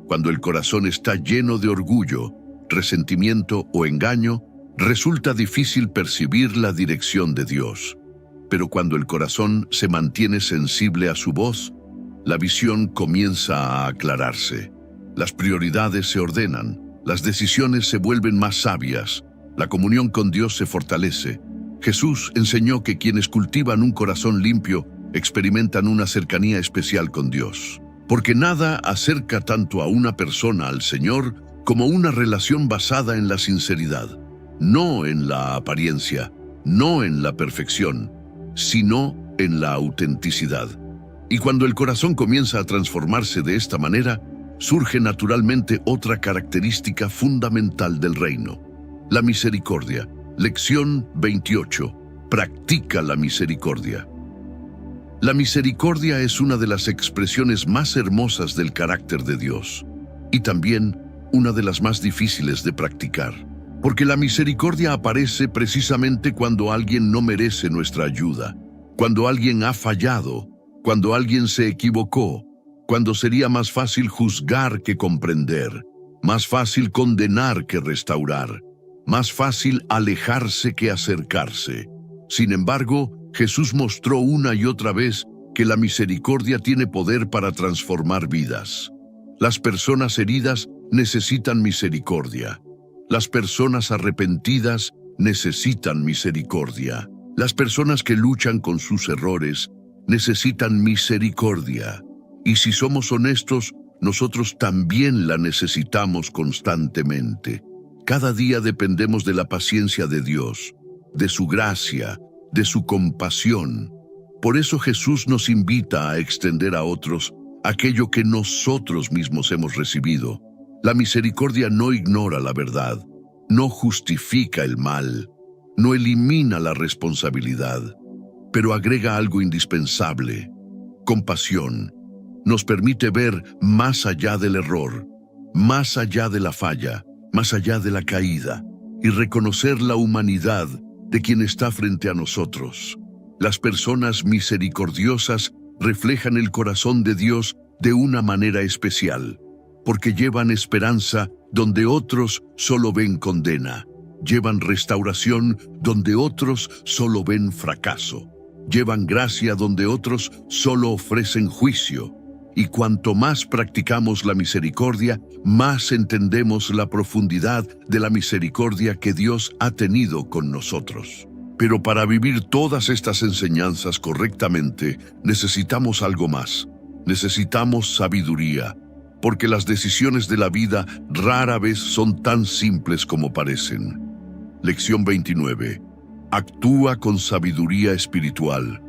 Cuando el corazón está lleno de orgullo, resentimiento o engaño, resulta difícil percibir la dirección de Dios. Pero cuando el corazón se mantiene sensible a su voz, la visión comienza a aclararse. Las prioridades se ordenan, las decisiones se vuelven más sabias, la comunión con Dios se fortalece. Jesús enseñó que quienes cultivan un corazón limpio experimentan una cercanía especial con Dios. Porque nada acerca tanto a una persona al Señor como una relación basada en la sinceridad, no en la apariencia, no en la perfección, sino en la autenticidad. Y cuando el corazón comienza a transformarse de esta manera, surge naturalmente otra característica fundamental del reino: la misericordia. Lección 28. Practica la misericordia. La misericordia es una de las expresiones más hermosas del carácter de Dios, y también una de las más difíciles de practicar. Porque la misericordia aparece precisamente cuando alguien no merece nuestra ayuda, cuando alguien ha fallado, cuando alguien se equivocó, cuando sería más fácil juzgar que comprender, más fácil condenar que restaurar, más fácil alejarse que acercarse. Sin embargo, Jesús mostró una y otra vez que la misericordia tiene poder para transformar vidas. Las personas heridas necesitan misericordia. Las personas arrepentidas necesitan misericordia. Las personas que luchan con sus errores necesitan misericordia. Y si somos honestos, nosotros también la necesitamos constantemente. Cada día dependemos de la paciencia de Dios, de su gracia, de su compasión. Por eso Jesús nos invita a extender a otros aquello que nosotros mismos hemos recibido. La misericordia no ignora la verdad, no justifica el mal, no elimina la responsabilidad, pero agrega algo indispensable: compasión. Nos permite ver más allá del error, más allá de la falla, más allá de la caída, y reconocer la humanidad de quien está frente a nosotros. Las personas misericordiosas reflejan el corazón de Dios de una manera especial, porque llevan esperanza donde otros solo ven condena, llevan restauración donde otros solo ven fracaso, llevan gracia donde otros solo ofrecen juicio. Y cuanto más practicamos la misericordia, más entendemos la profundidad de la misericordia que Dios ha tenido con nosotros. Pero para vivir todas estas enseñanzas correctamente, necesitamos algo más. Necesitamos sabiduría, porque las decisiones de la vida rara vez son tan simples como parecen. Lección 29. Actúa con sabiduría espiritual.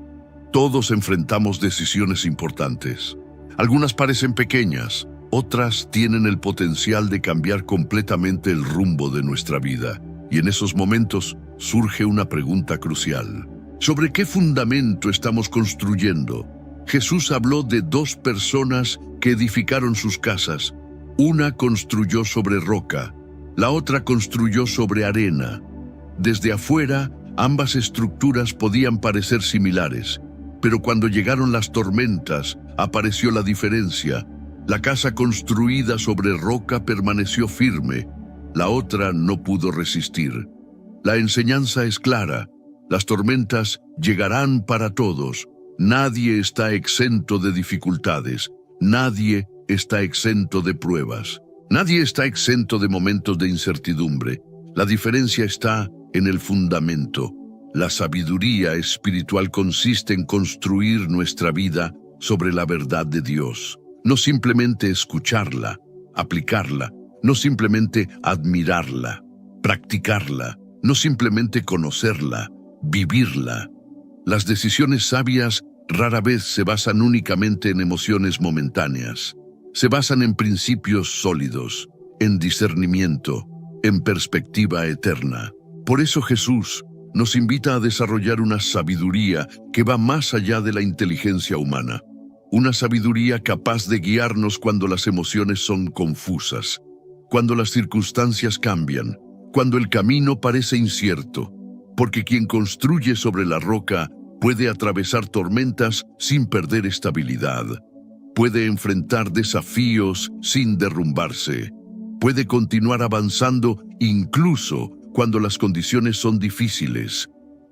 Todos enfrentamos decisiones importantes. Algunas parecen pequeñas, otras tienen el potencial de cambiar completamente el rumbo de nuestra vida. Y en esos momentos surge una pregunta crucial. ¿Sobre qué fundamento estamos construyendo? Jesús habló de dos personas que edificaron sus casas. Una construyó sobre roca, la otra construyó sobre arena. Desde afuera, ambas estructuras podían parecer similares, pero cuando llegaron las tormentas, apareció la diferencia. La casa construida sobre roca permaneció firme, la otra no pudo resistir. La enseñanza es clara: las tormentas llegarán para todos. Nadie está exento de dificultades, nadie está exento de pruebas, nadie está exento de momentos de incertidumbre. La diferencia está en el fundamento. La sabiduría espiritual consiste en construir nuestra vida sobre la verdad de Dios. No simplemente escucharla, aplicarla, no simplemente admirarla, practicarla, no simplemente conocerla, vivirla. Las decisiones sabias rara vez se basan únicamente en emociones momentáneas. Se basan en principios sólidos, en discernimiento, en perspectiva eterna. Por eso Jesús nos invita a desarrollar una sabiduría que va más allá de la inteligencia humana. Una sabiduría capaz de guiarnos cuando las emociones son confusas, cuando las circunstancias cambian, cuando el camino parece incierto. Porque quien construye sobre la roca puede atravesar tormentas sin perder estabilidad. Puede enfrentar desafíos sin derrumbarse. Puede continuar avanzando incluso cuando las condiciones son difíciles.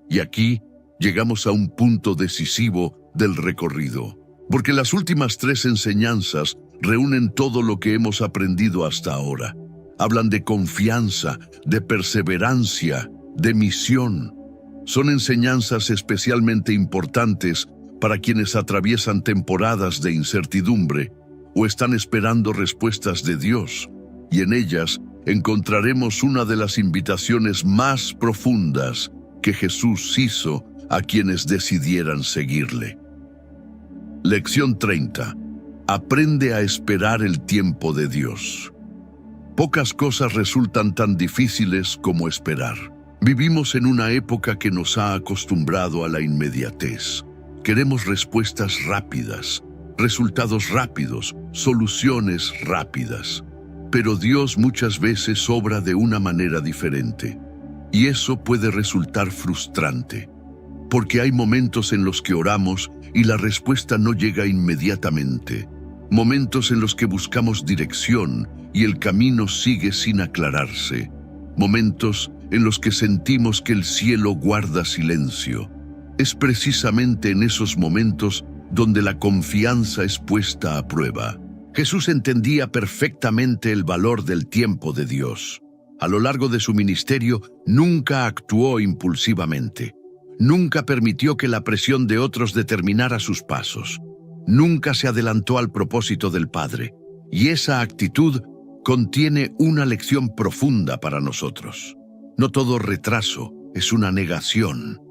Y aquí llegamos a un punto decisivo del recorrido. Porque las últimas tres enseñanzas reúnen todo lo que hemos aprendido hasta ahora. Hablan de confianza, de perseverancia, de misión. Son enseñanzas especialmente importantes para quienes atraviesan temporadas de incertidumbre o están esperando respuestas de Dios. Y en ellas encontraremos una de las invitaciones más profundas que Jesús hizo a quienes decidieran seguirle. Lección 30. Aprende a esperar el tiempo de Dios. Pocas cosas resultan tan difíciles como esperar. Vivimos en una época que nos ha acostumbrado a la inmediatez. Queremos respuestas rápidas, resultados rápidos, soluciones rápidas. Pero Dios muchas veces obra de una manera diferente. Y eso puede resultar frustrante, porque hay momentos en los que oramos y la respuesta no llega inmediatamente. Momentos en los que buscamos dirección y el camino sigue sin aclararse. Momentos en los que sentimos que el cielo guarda silencio. Es precisamente en esos momentos donde la confianza es puesta a prueba. Jesús entendía perfectamente el valor del tiempo de Dios. A lo largo de su ministerio, nunca actuó impulsivamente. Nunca permitió que la presión de otros determinara sus pasos. Nunca se adelantó al propósito del Padre. Y esa actitud contiene una lección profunda para nosotros. No todo retraso es una negación.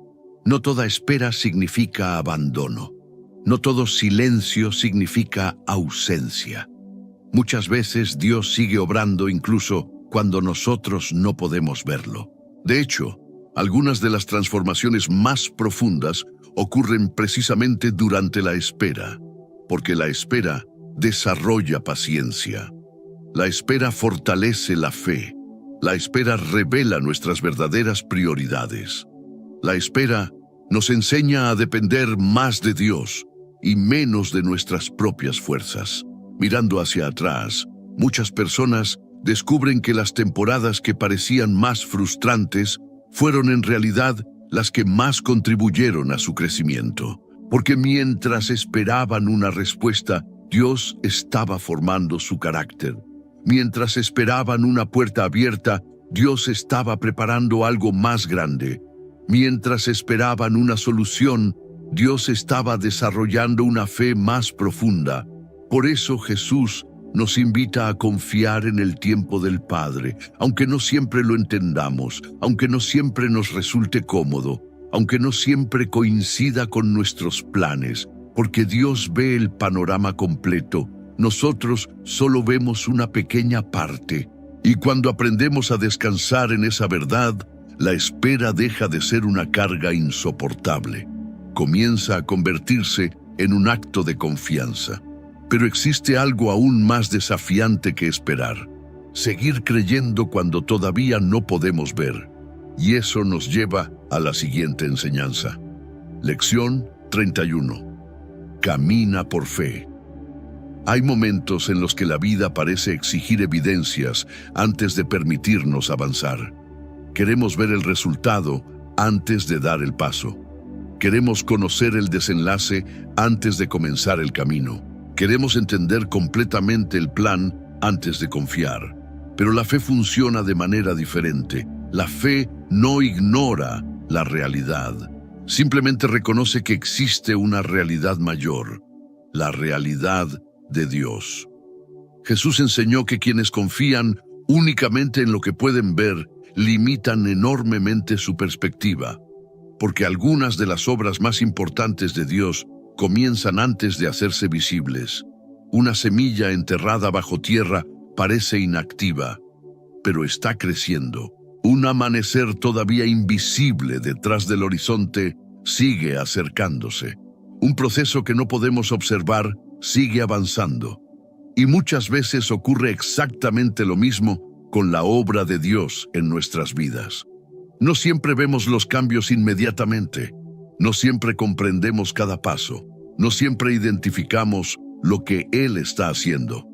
No toda espera significa abandono. No todo silencio significa ausencia. Muchas veces Dios sigue obrando incluso cuando nosotros no podemos verlo. De hecho, algunas de las transformaciones más profundas ocurren precisamente durante la espera, porque la espera desarrolla paciencia. La espera fortalece la fe. La espera revela nuestras verdaderas prioridades. La espera nos enseña a depender más de Dios y menos de nuestras propias fuerzas. Mirando hacia atrás, muchas personas descubren que las temporadas que parecían más frustrantes fueron en realidad las que más contribuyeron a su crecimiento, porque mientras esperaban una respuesta, Dios estaba formando su carácter. Mientras esperaban una puerta abierta, Dios estaba preparando algo más grande. Mientras esperaban una solución, Dios estaba desarrollando una fe más profunda. Por eso Jesús nos invita a confiar en el tiempo del Padre, aunque no siempre lo entendamos, aunque no siempre nos resulte cómodo, aunque no siempre coincida con nuestros planes, porque Dios ve el panorama completo. Nosotros solo vemos una pequeña parte, y cuando aprendemos a descansar en esa verdad, la espera deja de ser una carga insoportable. Comienza a convertirse en un acto de confianza. Pero existe algo aún más desafiante que esperar: seguir creyendo cuando todavía no podemos ver. Y eso nos lleva a la siguiente enseñanza. Lección 31. Camina por fe. Hay momentos en los que la vida parece exigir evidencias antes de permitirnos avanzar. Queremos ver el resultado antes de dar el paso. Queremos conocer el desenlace antes de comenzar el camino. Queremos entender completamente el plan antes de confiar. Pero la fe funciona de manera diferente. La fe no ignora la realidad. Simplemente reconoce que existe una realidad mayor, la realidad de Dios. Jesús enseñó que quienes confían únicamente en lo que pueden ver limitan enormemente su perspectiva, porque algunas de las obras más importantes de Dios comienzan antes de hacerse visibles. Una semilla enterrada bajo tierra parece inactiva, pero está creciendo. Un amanecer todavía invisible detrás del horizonte sigue acercándose. Un proceso que no podemos observar sigue avanzando. Y muchas veces ocurre exactamente lo mismo con la obra de Dios en nuestras vidas. No siempre vemos los cambios inmediatamente. No siempre comprendemos cada paso. No siempre identificamos lo que Él está haciendo.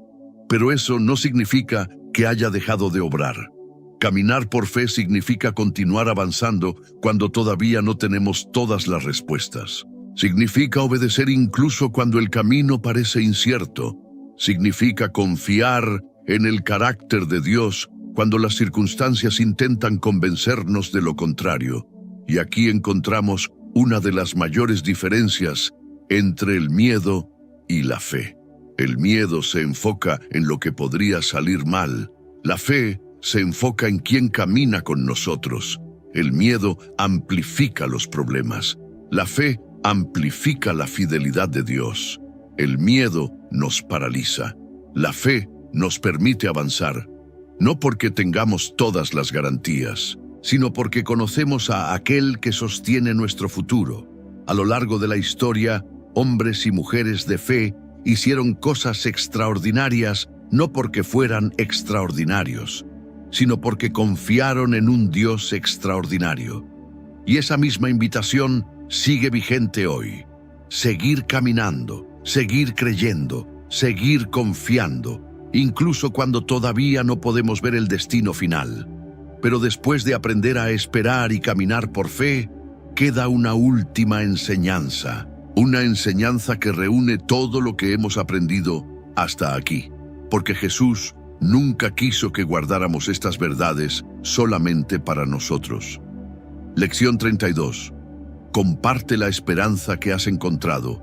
Pero eso no significa que haya dejado de obrar. Caminar por fe significa continuar avanzando cuando todavía no tenemos todas las respuestas. Significa obedecer incluso cuando el camino parece incierto. Significa confiar en el carácter de Dios cuando las circunstancias intentan convencernos de lo contrario. Y aquí encontramos una de las mayores diferencias entre el miedo y la fe. El miedo se enfoca en lo que podría salir mal. La fe se enfoca en quién camina con nosotros. El miedo amplifica los problemas. La fe amplifica la fidelidad de Dios. El miedo nos paraliza. La fe nos permite avanzar, no porque tengamos todas las garantías, sino porque conocemos a aquel que sostiene nuestro futuro. A lo largo de la historia, hombres y mujeres de fe hicieron cosas extraordinarias no porque fueran extraordinarios, sino porque confiaron en un Dios extraordinario. Y esa misma invitación sigue vigente hoy. Seguir caminando, seguir creyendo, seguir confiando, incluso cuando todavía no podemos ver el destino final. Pero después de aprender a esperar y caminar por fe, queda una última enseñanza. Una enseñanza que reúne todo lo que hemos aprendido hasta aquí. Porque Jesús nunca quiso que guardáramos estas verdades solamente para nosotros. Lección 32. Comparte la esperanza que has encontrado.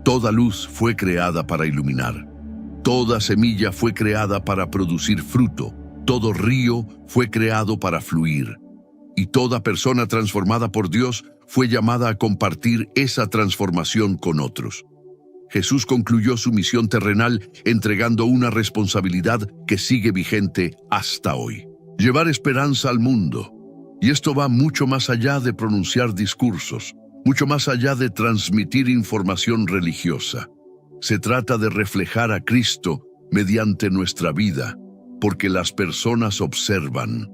Toda luz fue creada para iluminar. Toda semilla fue creada para producir fruto, todo río fue creado para fluir, y toda persona transformada por Dios fue llamada a compartir esa transformación con otros. Jesús concluyó su misión terrenal entregando una responsabilidad que sigue vigente hasta hoy: llevar esperanza al mundo. Y esto va mucho más allá de pronunciar discursos, mucho más allá de transmitir información religiosa. Se trata de reflejar a Cristo mediante nuestra vida, porque las personas observan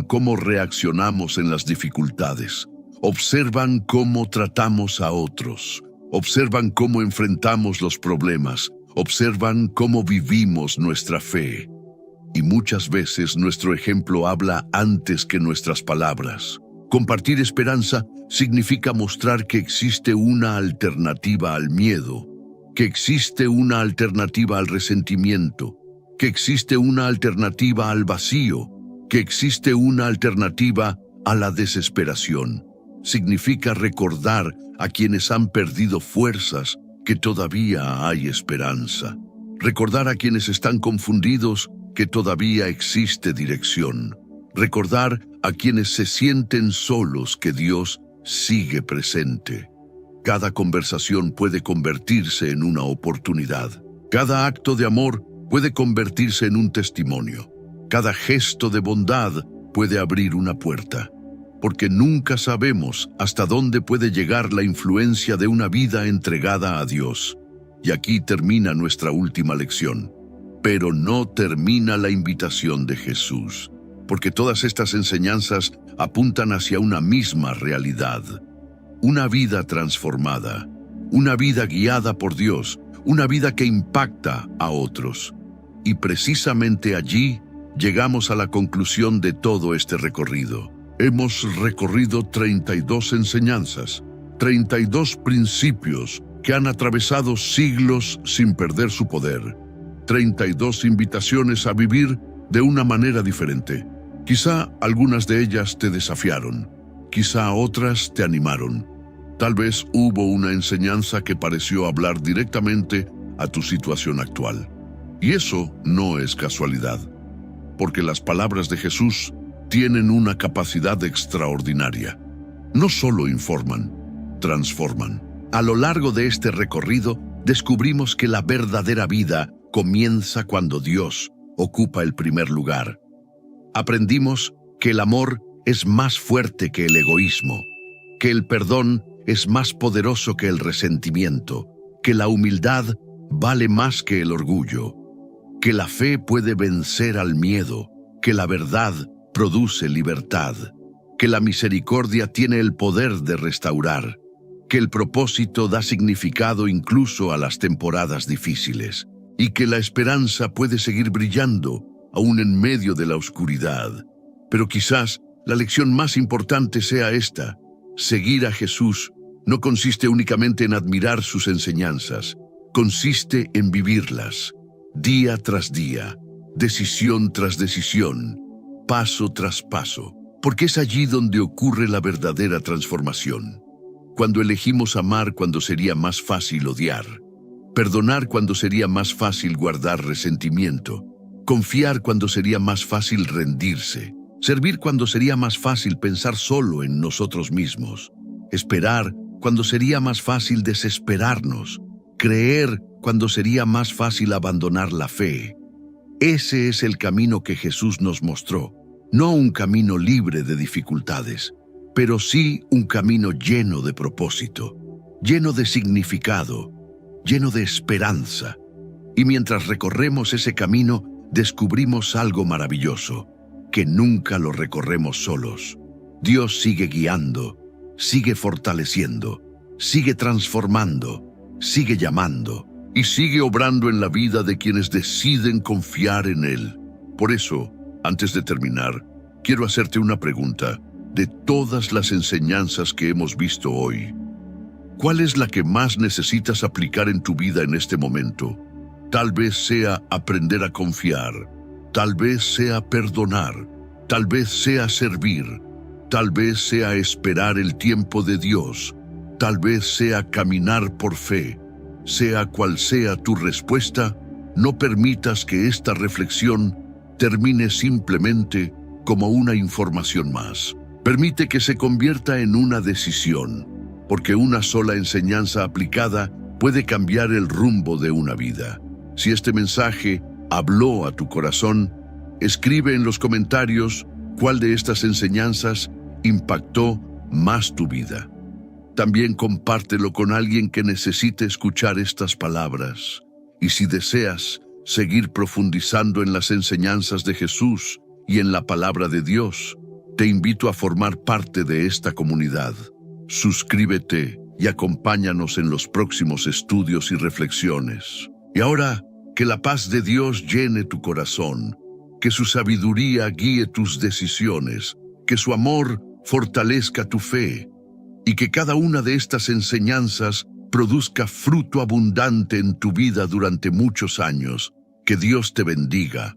cómo reaccionamos en las dificultades, observan cómo tratamos a otros, observan cómo enfrentamos los problemas, observan cómo vivimos nuestra fe. Y muchas veces nuestro ejemplo habla antes que nuestras palabras. Compartir esperanza significa mostrar que existe una alternativa al miedo, que existe una alternativa al resentimiento, que existe una alternativa al vacío, que existe una alternativa a la desesperación. Significa recordar a quienes han perdido fuerzas que todavía hay esperanza. Recordar a quienes están confundidos que todavía existe dirección. Recordar a quienes se sienten solos que Dios sigue presente. Cada conversación puede convertirse en una oportunidad. Cada acto de amor puede convertirse en un testimonio. Cada gesto de bondad puede abrir una puerta. Porque nunca sabemos hasta dónde puede llegar la influencia de una vida entregada a Dios. Y aquí termina nuestra última lección. Pero no termina la invitación de Jesús, porque todas estas enseñanzas apuntan hacia una misma realidad. Una vida transformada, una vida guiada por Dios, una vida que impacta a otros. Y precisamente allí llegamos a la conclusión de todo este recorrido. Hemos recorrido 32 enseñanzas, 32 principios que han atravesado siglos sin perder su poder. 32 invitaciones a vivir de una manera diferente. Quizá algunas de ellas te desafiaron, quizá otras te animaron. Tal vez hubo una enseñanza que pareció hablar directamente a tu situación actual. Y eso no es casualidad, porque las palabras de Jesús tienen una capacidad extraordinaria. No solo informan, transforman. A lo largo de este recorrido, descubrimos que la verdadera vida comienza cuando Dios ocupa el primer lugar. Aprendimos que el amor es más fuerte que el egoísmo, que el perdón es más poderoso que el resentimiento, que la humildad vale más que el orgullo, que la fe puede vencer al miedo, que la verdad produce libertad, que la misericordia tiene el poder de restaurar, que el propósito da significado incluso a las temporadas difíciles, y que la esperanza puede seguir brillando aún en medio de la oscuridad. Pero quizás la lección más importante sea esta: seguir a Jesús no consiste únicamente en admirar sus enseñanzas, consiste en vivirlas, día tras día, decisión tras decisión, paso tras paso, porque es allí donde ocurre la verdadera transformación. Cuando elegimos amar cuando sería más fácil odiar, perdonar cuando sería más fácil guardar resentimiento, confiar cuando sería más fácil rendirse, servir cuando sería más fácil pensar solo en nosotros mismos, esperar cuando sería más fácil desesperarnos, creer cuando sería más fácil abandonar la fe. Ese es el camino que Jesús nos mostró, no un camino libre de dificultades, pero sí un camino lleno de propósito, lleno de significado, lleno de esperanza. Y mientras recorremos ese camino, descubrimos algo maravilloso, que nunca lo recorremos solos. Dios sigue guiando, sigue fortaleciendo, sigue transformando, sigue llamando y sigue obrando en la vida de quienes deciden confiar en Él. Por eso, antes de terminar, quiero hacerte una pregunta. De todas las enseñanzas que hemos visto hoy, ¿cuál es la que más necesitas aplicar en tu vida en este momento? Tal vez sea aprender a confiar, tal vez sea perdonar, tal vez sea servir, tal vez sea esperar el tiempo de Dios, tal vez sea caminar por fe. Sea cual sea tu respuesta, no permitas que esta reflexión termine simplemente como una información más. Permite que se convierta en una decisión, porque una sola enseñanza aplicada puede cambiar el rumbo de una vida. Si este mensaje habló a tu corazón, escribe en los comentarios cuál de estas enseñanzas impactó más tu vida. También compártelo con alguien que necesite escuchar estas palabras. Y si deseas seguir profundizando en las enseñanzas de Jesús y en la palabra de Dios, te invito a formar parte de esta comunidad. Suscríbete y acompáñanos en los próximos estudios y reflexiones. Y ahora, que la paz de Dios llene tu corazón, que su sabiduría guíe tus decisiones, que su amor fortalezca tu fe, y que cada una de estas enseñanzas produzca fruto abundante en tu vida durante muchos años. Que Dios te bendiga.